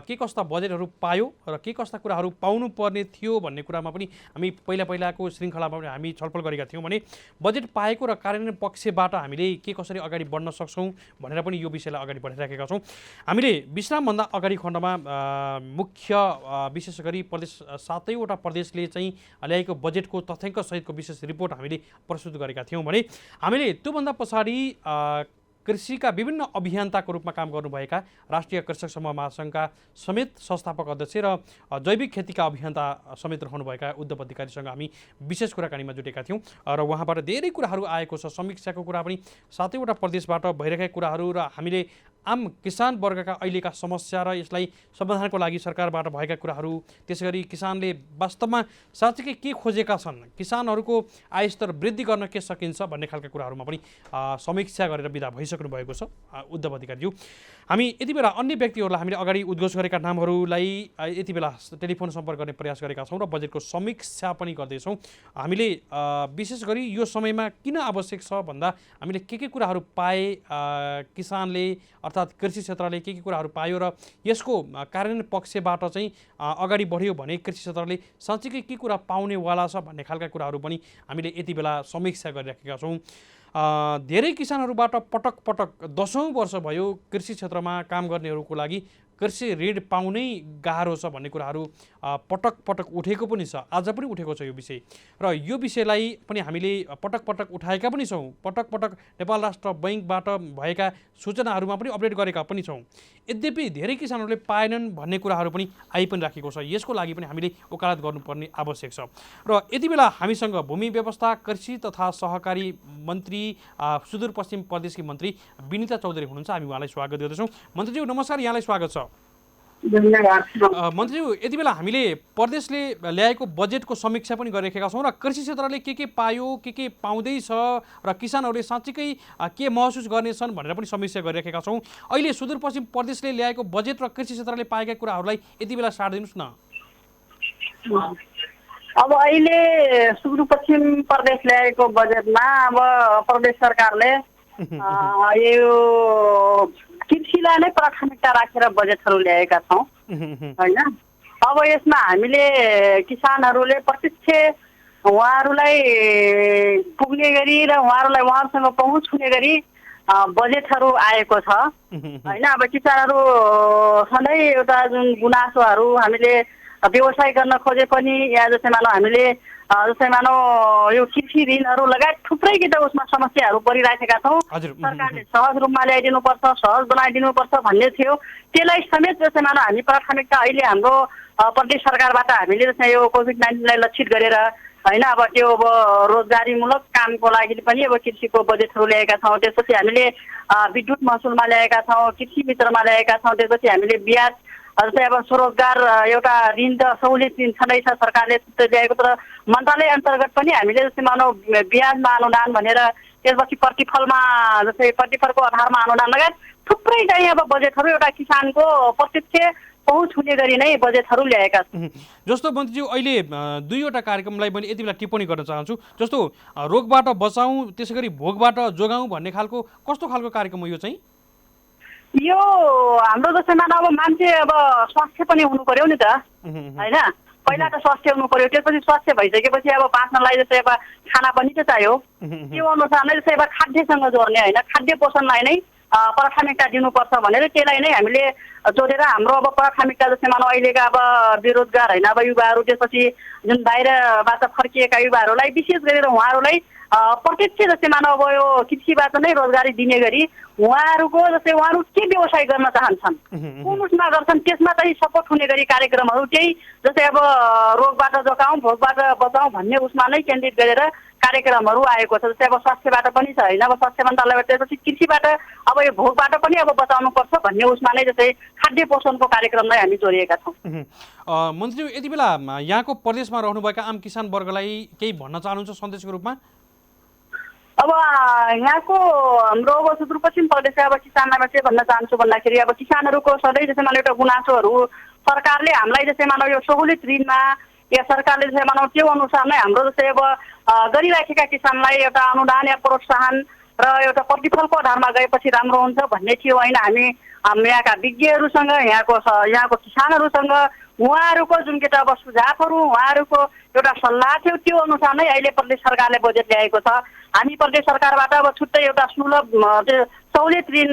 के कस्ता बजेटहरू पायो र के कस्ता कुराहरू पाउनु पर्ने थियो भन्ने कुरामा पनि हामी पहिलाको श्रृङ्खलामा पनि हामी छलफल गरेका थियौँ भने बजेट पाएको र कार्यान्वयन पक्षबाट हामीले के कसरी अगाडि बढ्न सक्छौँ भनेर पनि यो विषयलाई अगाडि बढाइराखेका छौँ। हामीले विश्रामभन्दा अगाडि खण्डमा मुख्य विशेष गरी प्रदेश 7वटा प्रदेशले चाहिँ ल्याएको बजेटको तथ्याङ्क सहितको विशेष रिपोर्ट हामीले प्रस्तुत गरेका थियौँ भने हामीले त्योभन्दा पछाडि कृषिका विभिन्न अभियन्ताको रूपमा काम गर्नुभएका राष्ट्रिय कृषक समूह महासङ्घका समेत संस्थापक अध्यक्ष र जैविक खेतीका अभियन्ता समेत रहनुभएका उद्धव अधिकारीसँग हामी विशेष कुराकानीमा जुटेका थियौँ र उहाँबाट धेरै कुराहरू आएको छ। समीक्षाको कुरा पनि 7वटा प्रदेशबाट भइरहेका कुराहरू र हामीले आम किसान वर्गका अहिलेका समस्या र यसलाई समाधानको लागि सरकारबाट भएका कुराहरू, त्यसैगरी किसानले वास्तवमा साँच्चै के खोजेका छन्, किसानहरूको आयस्तर वृद्धि गर्न के सकिन्छ भन्ने खालका कुराहरूमा पनि समीक्षा गरेर बिदा भइसक्नु भएको छ उद्धव अधिकारीज्यू। हामी यति बेला अन्य व्यक्तिहरूलाई हामीले अगाडि उद्घोष गरेका नामहरूलाई यति बेला टेलिफोन सम्पर्क गर्ने प्रयास गरेका छौँ र बजेटको समीक्षा पनि गर्दैछौँ। हामीले विशेष गरी यो समयमा किन आवश्यक छ भन्दा हामीले के कुराहरू पाए, किसानले अर्थात् कृषि क्षेत्रले के कुराहरू पायो र यसको कार्यान्वयन पक्षबाट चाहिँ अगाडि बढ्यो भने कृषि क्षेत्रले साँच्चै के कुरा पाउनेवाला छ भन्ने खालका कुराहरू पनि हामीले यति बेला समीक्षा गरिराखेका छौँ। धेरै किसानहरूबाट पटक 10औं वर्ष भयो कृषि क्षेत्रमा काम गर्नेहरूको लागि कृषि ऋण पाउनै गाह्रो छ भन्ने कुराहरू पटक उठेको पनि छ। आज पनि उठेको छ यो विषय र यो विषयलाई पनि हामीले पटक उठाएका पनि छौँ। पटक नेपाल राष्ट्र बैङ्कबाट भएका सूचनाहरूमा पनि अपडेट गरेका पनि छौँ। यद्यपि धेरै किसानहरूले पाएनन् भन्ने कुराहरू पनि आइ पनि राखेको छ। यसको लागि पनि हामीले वकालत गर्नुपर्ने आवश्यक छ र यति बेला हामीसँग भूमि व्यवस्था, कृषि तथा सहकारी मन्त्री सुदूरपश्चिम प्रदेशकी मन्त्री विनिता चौधरी हुनुहुन्छ। हामी उहाँलाई स्वागत गर्दछौँ। मन्त्रीज्यू नमस्कार, यहाँलाई स्वागत छ। मन्त्रीज्यू, यति बेला हामीले प्रदेशले ल्याएको बजेटको समीक्षा पनि गरिरहेका छौँ र कृषि क्षेत्रले के पायो, के पाउँदैछ र किसानहरूले साँच्चीकै के महसुस गर्नेछन् भनेर पनि समीक्षा गरिरहेका छौँ। अहिले सुदूरपश्चिम प्रदेशले ल्याएको बजेट र कृषि क्षेत्रले पाएका कुराहरूलाई यति बेला सारिदिनुहोस् न। अब अहिले सुदूरपश्चिम प्रदेश ल्याएको बजेटमा अब प्रदेश सरकारले यो कृषिलाई नै प्राथमिकता राखेर बजेटहरू ल्याएका छौँ होइन। अब यसमा हामीले किसानहरूले प्रत्यक्ष उहाँहरूलाई पुग्ने गरी र उहाँहरूसँग पहुँच हुने गरी बजेटहरू आएको छ होइन। अब किसानहरू सधैँ एउटा जुन गुनासोहरू हामीले व्यवसाय गर्न खोजे पनि या जस्तै मानौ हामीले जस्तै मानौ यो कृषि ऋणहरू लगायत थुप्रै किसिमको उसमा समस्याहरू परिराखेका छौँ। सरकारले सहज रूपमा ल्याइदिनुपर्छ, सहज बनाइदिनुपर्छ भन्ने थियो। त्यसलाई समेत जस्तै मानौ हामी प्राथमिकता अहिले हाम्रो प्रदेश सरकारबाट हामीले जस्तै यो कोभिड-19लाई लक्षित गरेर होइन अब त्यो अब रोजगारीमूलक कामको लागि पनि अब कृषिको बजेटहरू ल्याएका छौँ। त्यसपछि हामीले विद्युत महसुलमा ल्याएका छौँ, कृषि मित्रमा ल्याएका छौँ। त्यसपछि हामीले ब्याज जस्तै अब स्वरोजगार एउटा ऋण त सहुलियत ऋण छँदैछ सरकारले ल्याएको, तर मन्त्रालय अन्तर्गत पनि हामीले जस्तै मानौ ब्याजमा अनुदान भनेर त्यसपछि प्रतिफलमा जस्तै प्रतिफलको आधारमा अनुदान लगायत थुप्रै चाहिँ अब बजेटहरू एउटा किसानको प्रत्यक्ष पहुँच हुने गरी नै बजेटहरू ल्याएका छन्। जस्तो मन्त्रीज्यू अहिले 2वटा कार्यक्रमलाई मैले यति बेला टिप्पणी गर्न चाहन्छु। जस्तो रोगबाट बचाउँ, त्यसै गरी भोगबाट जोगाउँ भन्ने खालको कस्तो खालको कार्यक्रम हो यो चाहिँ? यो हाम्रो जस्तै मानव अब मान्छे अब स्वास्थ्य पनि हुनु पर्यो नि त होइन। पहिला त स्वास्थ्य हुनु पर्यो, त्यसपछि स्वास्थ्य भइसकेपछि अब बाँच्नलाई जस्तै अब खाना पनि त चाहियो। त्यो अनुसार नै जस्तै अब खाद्यसँग जोड्ने होइन, खाद्य पोषणलाई नै प्राथमिकता दिनुपर्छ भनेर त्यसलाई नै हामीले जोडेर हाम्रो अब प्राथमिकता जस्तै मानौ अहिलेका अब बेरोजगार होइन अब युवाहरू, त्यसपछि जुन बाहिरबाट फर्किएका युवाहरूलाई विशेष गरेर उहाँहरूलाई प्रत्यक्ष जस्तै मानव अब यो कृषिबाट नै रोजगारी दिने गरी उहाँहरूको जस्तै उहाँहरू के व्यवसाय गर्न चाहन्छन्, कुन उसमा गर्छन्, त्यसमा चाहिँ सपोर्ट हुने गरी कार्यक्रमहरू त्यही जस्तै अब रोगबाट जोगाउँ भोकबाट बचाउँ भन्ने उसमा नै केन्द्रित गरेर कार्यक्रमहरू आएको छ। जस्तै अब स्वास्थ्यबाट पनि छ होइन, अब स्वास्थ्य मन्त्रालयबाट त्यसपछि कृषिबाट अब यो भोकबाट पनि अब बचाउनुपर्छ भन्ने उसमा नै जस्तै खाद्य पोषणको कार्यक्रमलाई हामी जोडिएका छौँ। मन्त्रीज्यू, यति बेला यहाँको प्रदेशमा रहनुभएका आम किसान वर्गलाई केही भन्न चाहनुहुन्छ सन्देशको रूपमा? अब यहाँको हाम्रो अब सुदूरपश्चिम प्रदेशका अब किसानलाई चाहिँ भन्न चाहन्छु भन्दाखेरि अब किसानहरूको सधैँ जस्तै मानव एउटा गुनासोहरू सरकारले हामीलाई जस्तै मानव यो सहुलियत ऋणमा या सरकारले जस्तै मानव त्यो अनुसार नै हाम्रो जस्तै अब गरिराखेका किसानलाई एउटा अनुदान या प्रोत्साहन र एउटा प्रतिफलको आधारमा गएपछि राम्रो हुन्छ भन्ने थियो होइन। हामी यहाँका विज्ञहरूसँग यहाँको किसानहरूसँग उहाँहरूको जुन के त अब सुझावहरू उहाँहरूको एउटा सल्लाह थियो त्यो अनुसार नै अहिले प्रदेश सरकारले बजेट ल्याएको छ। हामी प्रदेश सरकारबाट अब छुट्टै एउटा सुलभ सहुलियत ऋण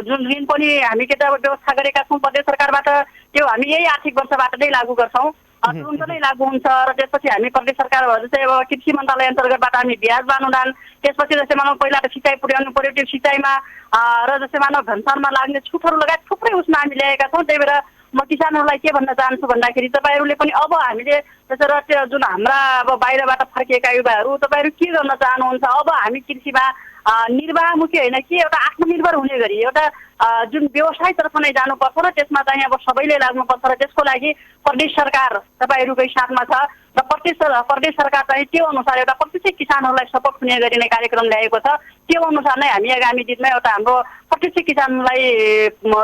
जुन ऋण पनि हामी के त अब व्यवस्था गरेका छौँ प्रदेश सरकारबाट, त्यो हामी यही आर्थिक वर्षबाट नै लागू गर्छौँ, तुरन्त नै लागू हुन्छ। र त्यसपछि हामी प्रदेश सरकार जस्तै अब कृषि मन्त्रालय अन्तर्गतबाट हामी ब्याजमा अनुदान, त्यसपछि जस्तै मानव पहिला त सिँचाइ पुर्याउनु पर्यो, त्यो सिँचाइमा र जस्तै मानव धनसानमा लाग्ने छुटहरू लगायत थुप्रै उसमा हामी ल्याएका छौँ। त्यही भएर म किसानहरूलाई के भन्न चाहन्छु भन्दाखेरि तपाईँहरूले पनि अब हामीले त्यसरी जुन हाम्रा अब बाहिरबाट फर्किएका युवाहरू तपाईँहरू के गर्न चाहनुहुन्छ, अब हामी कृषिमा निर्वाहमुखी होइन कि एउटा आत्मनिर्भर हुने गरी एउटा जुन व्यवसायतर्फ नै जानुपर्छ र त्यसमा चाहिँ अब सबैले लाग्नुपर्छ र त्यसको लागि प्रदेश सरकार तपाईँहरूकै साथमा छ र प्रदेश सरकार चाहिँ त्यो अनुसार एउटा प्रत्यक्ष किसानहरूलाई सपोर्ट हुने गरी नै कार्यक्रम ल्याएको छ। त्यो अनुसार नै हामी आगामी दिनमा एउटा हाम्रो प्रत्यक्ष किसानलाई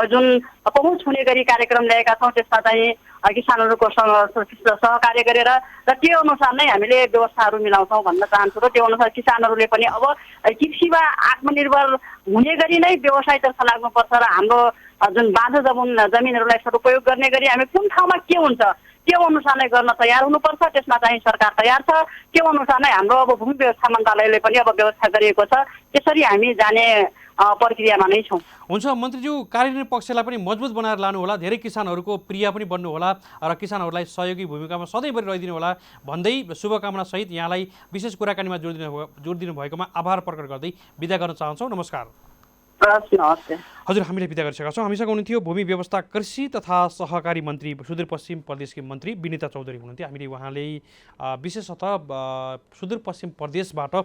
जुन पहुँच हुने गरी कार्यक्रम ल्याएका छौँ, त्यसमा चाहिँ किसानहरूको सहकार्य गरेर र त्यो अनुसार नै हामीले व्यवस्थाहरू मिलाउँछौँ भन्न चाहन्छु। र त्यो अनुसार किसानहरूले पनि अब कृषिमा आत्मनिर्भर हुने गरी नै व्यवसायतर्फ लाग्नुपर्छ र हाम्रो जुन बाँझो जमिनहरूलाई सदुपयोग गर्ने गरी हामी कुन ठाउँमा के हुन्छ त्यो अनुसार नै गर्न तयार हुनुपर्छ। त्यसमा चाहिँ सरकार तयार छ, त्यो अनुसार नै हाम्रो अब भूमि व्यवस्था मन्त्रालयले पनि अब व्यवस्था गरिएको छ। त्यसरी हामी जाने प्रक्रियामा नै छौँ। हुन्छ मन्त्रीज्यू, कार्यान्वयन पक्षलाई पनि मजबुत बनाएर लानु होला, धेरै किसानहरूको प्रिय पनि बन्नु होला र किसानहरूलाई सहयोगी भूमिकामा सधैँभरि रहिदिनु होला भन्दै शुभकामना सहित यहाँलाई विशेष कुराकानीमा जोड दिनु भएकोमा आभार प्रकट गर्दै बिदा गर्न चाहन्छौँ। नमस्कार। हजुर, हामीले बिदा गरिसकेका छौँ। हामीसँग हुनुहुन्थ्यो भूमि व्यवस्था कृषि तथा सहकारी मन्त्री सुदूरपश्चिम प्रदेशकी मन्त्री विनिता चौधरी हुनुहुन्थ्यो। हामीले उहाँले विशेषतः सुदूरपश्चिम प्रदेशबाट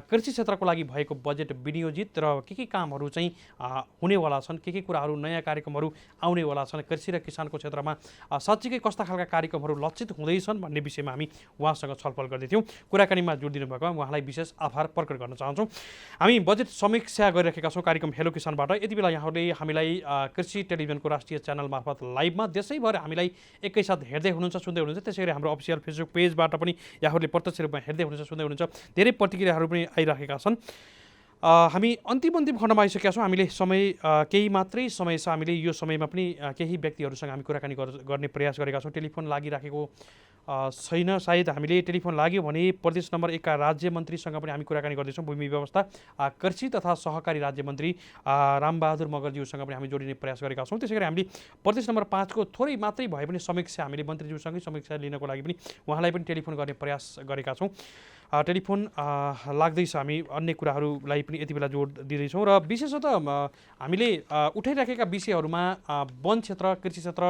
कृषि क्षेत्रको लागि भएको बजेट विनियोजित र के कामहरू चाहिँ हुनेवाला छन्, के कुराहरू नयाँ कार्यक्रमहरू आउनेवाला छन्, कृषि र किसानको क्षेत्रमा साँच्चीकै कस्ता खालका कार्यक्रमहरू लक्षित हुँदैछन् भन्ने विषयमा हामी उहाँसँग छलफल गर्दैथ्यौँ। कुराकानीमा जोड दिनुभएकोमा उहाँलाई विशेष आभार प्रकट गर्न चाहन्छौँ। हामी बजेट समीक्षा गरिरहेका छौँ कार्यक्रम हेलो किसानबाट। यति बेला यहाँहरूले हामीलाई कृषि टेलिभिजनको राष्ट्रिय च्यानल मार्फत लाइभमा देशैभर हामीलाई एकैसाथ हेर्दै हुनुहुन्छ, सुन्दै हुनुहुन्छ। त्यसै गरी हाम्रो अफिसियल फेसबुक पेजबाट पनि यहाँहरूले प्रत्यक्ष रूपमा हेर्दै हुनुहुन्छ, सुन्दै हुनुहुन्छ। धेरै प्रतिक्रियाहरू पनि आइरहेका छन्। हामी अन्तिम खण्डमा आइसकेका छौँ। हामीले केही मात्रै समय छ, हामीले यो समयमा पनि केही व्यक्तिहरूसँग हामी कुराकानी गर्ने प्रयास गरेका छौँ। टेलिफोन लागिराखेको छैन, सायद हामीले टेलिफोन लाग्यो भने प्रदेश नम्बर 1 का राज्य मन्त्रीसँग पनि हामी कुराकानी गर्दैछौँ। भूमि व्यवस्था कृषि तथा सहकारी राज्य मन्त्री रामबहादुर मगरज्यूसँग पनि हामी जोडिने प्रयास गरेका छौँ। त्यसै गरी हामीले प्रदेश नम्बर 5 को थोरै मात्रै भए पनि समीक्षा हामीले मन्त्रीज्यूसँगै समीक्षा लिनको लागि पनि उहाँलाई पनि टेलिफोन गर्ने प्रयास गरेका छौँ। टेलिफोन लाग्दैछ, हामी अन्य कुराहरूलाई पनि यति बेला जोड दिँदैछौँ। र विशेषतः हामीले उठाइराखेका विषयहरूमा वन क्षेत्र, कृषि क्षेत्र,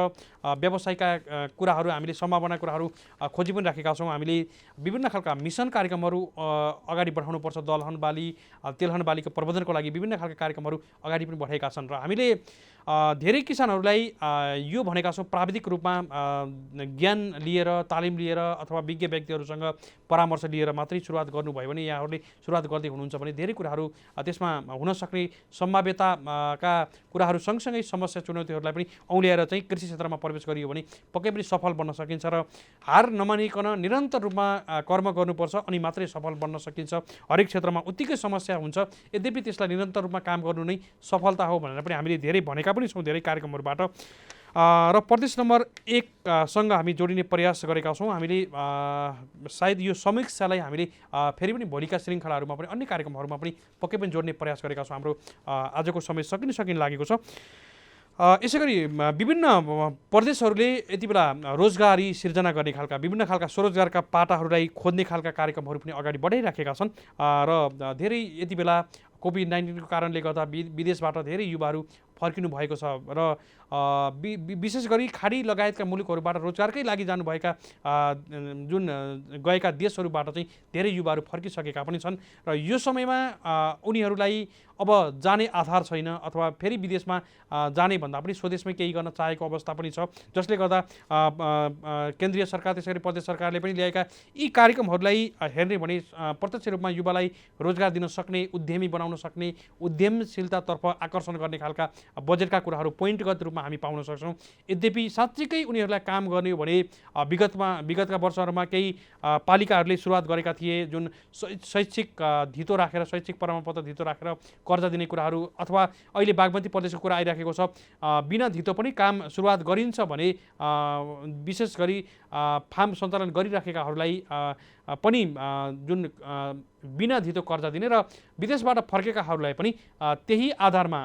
व्यवसायका कुराहरू, हामीले सम्भावना कुराहरू खोजी पनि राखेका छौँ। हामीले विभिन्न खालका मिसन कार्यक्रमहरू अगाडि बढाउनुपर्छ, दलहन बाली, तेलहन बालीको प्रबन्धनको लागि विभिन्न खालका कार्यक्रमहरू अगाडि पनि बढाएका छन्। र हामीले धेरै किसानहरूलाई यो भनेका छौँ प्राविधिक रूपमा ज्ञान लिएर, तालिम लिएर अथवा विज्ञ व्यक्तिहरूसँग परामर्श लिएर मात्रै सुरुवात गर्नुभयो भने, यहाँहरूले सुरुवात गर्दै हुनुहुन्छ भने धेरै कुराहरू त्यसमा हुन सक्ने सम्भाव्यताका कुराहरू सँगसँगै समस्या चुनौतीहरूलाई पनि औल्याएर चाहिँ कृषि क्षेत्रमा प्रवेश गरियो भने पक्कै पनि सफल बन्न सकिन्छ। र हार नमानिकन निरन्तर रूपमा कर्म गर्नुपर्छ, अनि मात्रै सफल बन्न सकिन्छ। हरेक क्षेत्रमा उत्तिकै समस्या हुन्छ, यद्यपि त्यसलाई निरन्तर रूपमा काम गर्नु नै सफलता हो भनेर पनि हामीले धेरै भनेका पनि छौँ धेरै कार्यक्रमहरूबाट। र प्रदेश नम्बर 1 सँग हामी जोडिने प्रयास गरेका छौँ। हामीले सायद यो समीक्षालाई हामीले फेरि पनि भोलिका श्रृङ्खलाहरूमा पनि अन्य कार्यक्रमहरूमा पनि पक्कै पनि जोड्ने प्रयास गरेका छौँ। हाम्रो आजको समय सकिन लागेको छ। यसै गरी विभिन्न प्रदेशहरूले यति बेला रोजगारी सिर्जना गर्ने खालका विभिन्न खालका स्वरोजगारका पाटाहरूलाई खोज्ने खालका कार्यक्रमहरू पनि अगाडि बढाइराखेका छन् र धेरै यति बेला कोभिड-19 को कारणले गर्दा विदेशबाट धेरै युवाहरू फर्किनु भएको छ र विशेष गरी खाडी लगायतका मुलुकहरूबाट रोजगारकै लागि जानुभएका जुन गएका देशहरूबाट चाहिँ धेरै युवाहरू फर्किसकेका पनि छन् र यो समयमा उनीहरूलाई अब जाने आधार छैन अथवा फेरि विदेशमा जाने भन्दा पनि स्वदेशमै केही गर्न चाहेको अवस्था पनि छ, जसले गर्दा केन्द्रीय सरकार त्यसै गरी प्रदेश सरकारले पनि ल्याएका यी कार्यक्रमहरूलाई हेर्ने भने प्रत्यक्ष रूपमा युवालाई रोजगार दिन सक्ने, उद्यमी बनाउन सक्ने, उद्यमशीलतातर्फ आकर्षण गर्ने खालका बजेटका कुराहरू पोइन्टगत रूपमा हामी पाउन सक्छौँ। यद्यपि साँच्चीकै उनीहरूलाई काम गर्ने हो भने विगतका वर्षहरूमा केही पालिकाहरूले सुरुवात गरेका थिए, जुन शैक्षिक धितो राखेर, शैक्षिक प्रमाणपत्र धितो राखेर कर्जा दिने कुराहरू, अथवा अहिले बागमती प्रदेशको कुरा आइराखेको छ, बिना धितो पनि काम सुरुवात गरिन्छ भने विशेष गरी फार्म सञ्चालन गरिराखेकाहरूलाई पनि जुन बिना धितो कर्जा दिने र विदेशबाट फर्केकाहरूलाई पनि त्यही आधारमा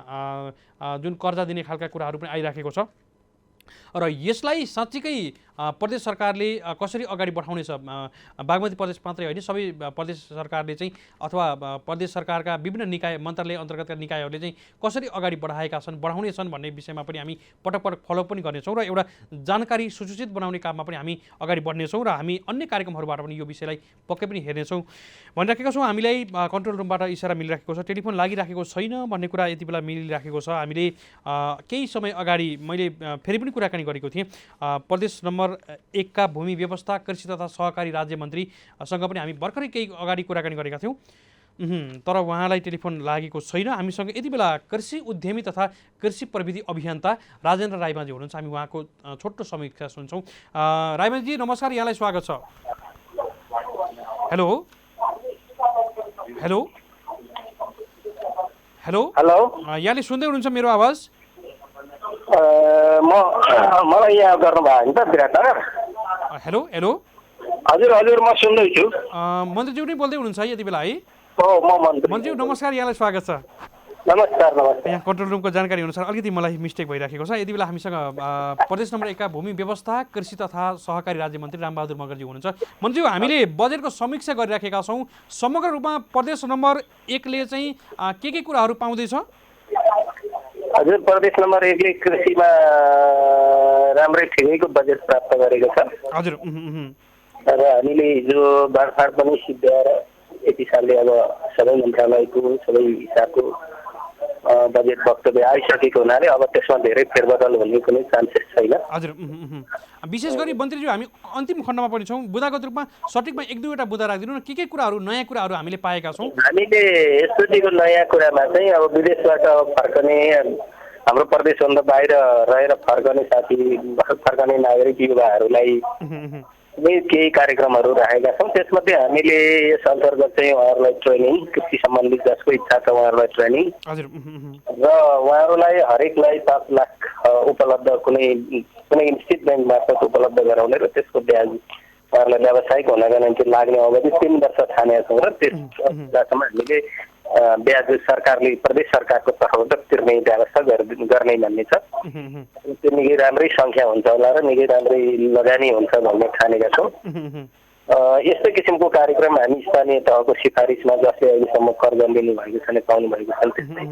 जुन कर्जा दिने खालका कुराहरू पनि आइराखेको छ र यसलाई साँच्चीकै प्रदेश सरकारले कसरी अगाडि बढाउनेछ, बागमती प्रदेश मात्रै होइन सबै प्रदेश सरकारले चाहिँ अथवा प्रदेश सरकारका विभिन्न निकाय मन्त्रालय अन्तर्गतका निकायहरूले चाहिँ कसरी अगाडि बढाउनेछन् भन्ने विषयमा पनि हामी पटक पटक फलोअप पनि गर्नेछौँ र एउटा जानकारी सुसूचित बनाउने काममा पनि हामी अगाडि बढ्नेछौँ र हामी अन्य कार्यक्रमहरूबाट पनि यो विषयलाई पक्कै पनि हेर्नेछौँ भनिराखेका छौँ। हामीलाई कन्ट्रोल रुमबाट इसारा मिलिराखेको छ, टेलिफोन लागिराखेको छैन भन्ने कुरा यति बेला मिलिराखेको छ। हामीले केही समय अगाडि मैले फेरि पनि कुराकानी गरेको थिएँ, प्रदेश नम्बर 1 का भूमि व्यवस्था कृषि तथा सहकारी राज्य मन्त्रीसँग पनि हामी भर्खरै केही अगाडि कुराकानी गरेका थियौँ, तर उहाँलाई टेलिफोन लागेको छैन। हामीसँग यति बेला कृषि उद्यमी तथा कृषि प्रविधि अभियन्ता राजेन्द्र राईमाझी हुनुहुन्छ, हामी उहाँको छोटो समीक्षा सुन्छौँ। राईमाझी नमस्कार, यहाँलाई स्वागत छ। हेलो हेलो हेलो हेलो, यहाँले सुन्दै हुनुहुन्छ मेरो आवाज? मलाई यहाँ गर्नुभयो नि त विराटनगर। हेलो हेलो, हजुर हजुर म सुन्दैछु। मन्त्रीज्यू नै बोल्दै हुनुहुन्छ है यति बेला है? हो म मन्त्रीज्यू नमस्कार, यहाँलाई स्वागत छ। नमस्कार नमस्कार। यहाँ कन्ट्रोल रुमको जानकारी अनुसार अलिकति मलाई मिस्टेक भइराखेको छ। यति बेला हामीसँग प्रदेश नम्बर 1 का भूमि व्यवस्था कृषि तथा सहकारी राज्य मन्त्री रामबहादुर मगरजी हुनुहुन्छ। मन्त्रीज्यू, हामीले बजेटको समीक्षा गरिराखेका छौँ, समग्र रूपमा प्रदेश नम्बर 1 ले चाहिँ के कुराहरू पाउँदैछ? हजुर, प्रदेश नम्बर 1 ले कृषिमा राम्रै ठिकैको बजेट प्राप्त गरेको छ। हजुर, र हामीले हिजो बाँडफाँड पनि सिद्ध्याएर यति सालले अब सबै मन्त्रालयको सबै हिसाबको बजेट वक्तव्य आइसकेको हुनाले अब त्यसमा धेरै फेरबदल हुने कुनै चान्सेस छैन। हजुर, विशेष गरी मन्त्रीज्यू हामी अन्तिम खण्डमा पनि छौँ, बुदागत रूपमा सठिकमा 1-2वटा बुदा राखिदिनु न, के कुराहरू नयाँ कुराहरू हामीले पाएका छौँ? हामीले यसचोटिको नयाँ कुरामा चाहिँ अब विदेशबाट फर्कने, हाम्रो प्रदेशभन्दा बाहिर रहेर फर्कने नागरिक युवाहरूलाई केही कार्यक्रमहरू राखेका छौँ। त्यसमध्ये हामीले यस अन्तर्गत चाहिँ उहाँहरूलाई ट्रेनिङ, कृषि सम्बन्धी जसको इच्छा छ उहाँहरूलाई ट्रेनिङ र उहाँहरूलाई हरेकलाई 5 लाख उपलब्ध कुनै निश्चित ब्याङ्क मार्फत उपलब्ध गराउने र त्यसको ब्याज उहाँहरूलाई व्यावसायिक हुनका निम्ति लाग्ने अवधि 3 वर्ष ठानेका छौँ र त्यससम्म हामीले ब्याज सरकारले प्रदेश सरकारको तर्फबाट तिर्ने व्यवस्था गर्ने भन्ने छ। त्यो निकै राम्रै सङ्ख्या हुन्छ होला र निकै राम्रै लगानी हुन्छ भन्ने ठानेका छौँ। यस्तै किसिमको कार्यक्रम हामी स्थानीय तहको सिफारिसमा जसले अहिलेसम्म कर्जा लिनुभएको छ पाउनु भएको छ त्यस्तै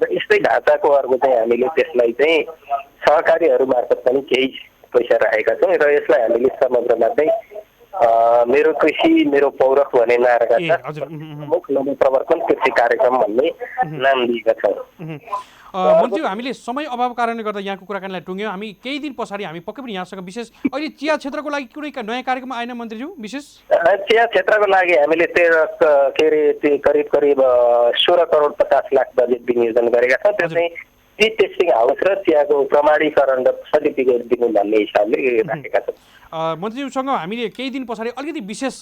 र यस्तै ढाँचाको अर्को चाहिँ हामीले त्यसलाई चाहिँ सहकारीहरू मार्फत पनि केही पैसा राखेका छौँ र यसलाई हामीले समग्रमा चाहिँ मेरो कृषि मेरो पौरख भन्ने नाराका साथ नवप्रवर्तन कृषि कार्यक्रम भन्ने नाम दिएका छौँ। मन्त्री, हामीले समय अभाव कारणले गर्दा यहाँको कुराकानीलाई टुङ्ग्यौँ। हामी केही दिन पछाडि हामी पक्कै पनि यहाँसँग विशेष अहिले चिया क्षेत्रको लागि कुनै नयाँ कार्यक्रम आएन मन्त्रीज्यू? विशेष चिया क्षेत्रको लागि हामीले करिब 16 करोड 50 लाख बजेट विनियोजन गरेका छौँ। त्यो चाहिँ टी टेस्टिङ हाउस र चियाको प्रमाणीकरण र सर्टिफिकेट दिनु भन्ने हिसाबले राखेका छौँ। मन्त्रीज्यूसँग हामीले केही दिन पछाडि अलिकति विशेष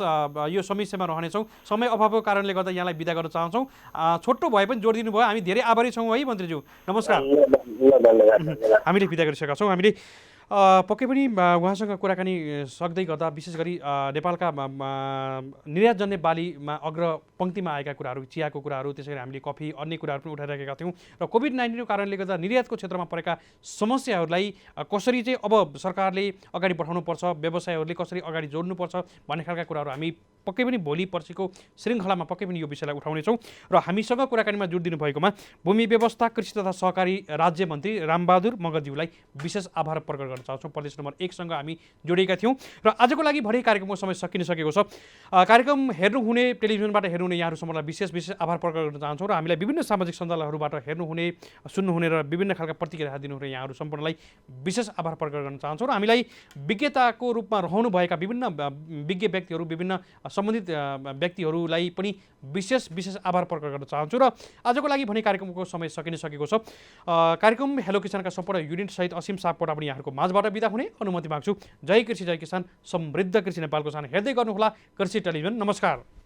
यो समस्यामा रहनेछौँ। समय अभावको कारणले गर्दा यहाँलाई बिदा गर्न चाहन्छौँ। छोटो भए पनि जोडिदिनु भयो, हामी धेरै आभारी छौँ है मन्त्रीज्यू। नमस्कार। हामीले बिदा गरिसकेका छौँ। हामीले पक्कै पनि उहाँसँग कुराकानी सक्दै गर्दा विशेष गरी नेपालका निर्यातजन्य बालीमा अग्रपङ्क्तिमा आएका कुराहरू, चियाको कुराहरू, त्यसै गरी हामीले कफी अन्य कुराहरू पनि उठाइरहेका थियौँ र कोभिड-19 को कारणले गर्दा निर्यातको क्षेत्रमा परेका समस्याहरूलाई कसरी चाहिँ अब सरकारले अगाडि बढाउनुपर्छ, व्यवसायहरूले कसरी अगाडि जोड्नुपर्छ भन्ने खालका कुराहरू हामी पक्कै पनि भोलि पर्सिको श्रृङ्खलामा पक्कै पनि यो विषयलाई उठाउनेछौँ र हामीसँग कुराकानीमा जोड दिनुभएकोमा भूमि व्यवस्था, कृषि तथा सहकारी राज्य मन्त्री रामबहादुर मगरज्यूलाई विशेष आभार प्रकट गर्न चाहन्छौँ। प्रदेश नम्बर 1 सँग हामी जोडिएका थियौँ र आजको लागि भरे कार्यक्रमको समय सकिसकेको छ। कार्यक्रम हेर्नुहुने, टेलिभिजनबाट हेर्नुहुने यहाँहरूसम्मलाई विशेष आभार प्रकट गर्न चाहन्छौँ र हामीलाई विभिन्न सामाजिक सञ्जालहरूबाट हेर्नुहुने, सुन्नुहुने र विभिन्न खालका प्रतिक्रिया दिनुहुने यहाँहरू सम्पूर्णलाई विशेष आभार प्रकट गर्न चाहन्छौँ र हामीलाई विज्ञताको रूपमा रहनुभएका विभिन्न विज्ञ व्यक्तिहरू, विभिन्न सम्बन्धित व्यक्तिहरूलाई पनि विशेष आभार प्रकट गर्न चाहन्छु र आजको लागि भने कार्यक्रमको समय सकिसकेको छ। कार्यक्रम हेलो किसानका सम्पूर्ण युनिट सहित असीम सापकोटा पनि यहाँहरूको माझबाट बिदा हुने अनुमति माग्छु। जय कृषि जय किसान, समृद्ध कृषि नेपालको सान हेर्दै गर्नुहोला कृषि टेलिभिजन। नमस्कार।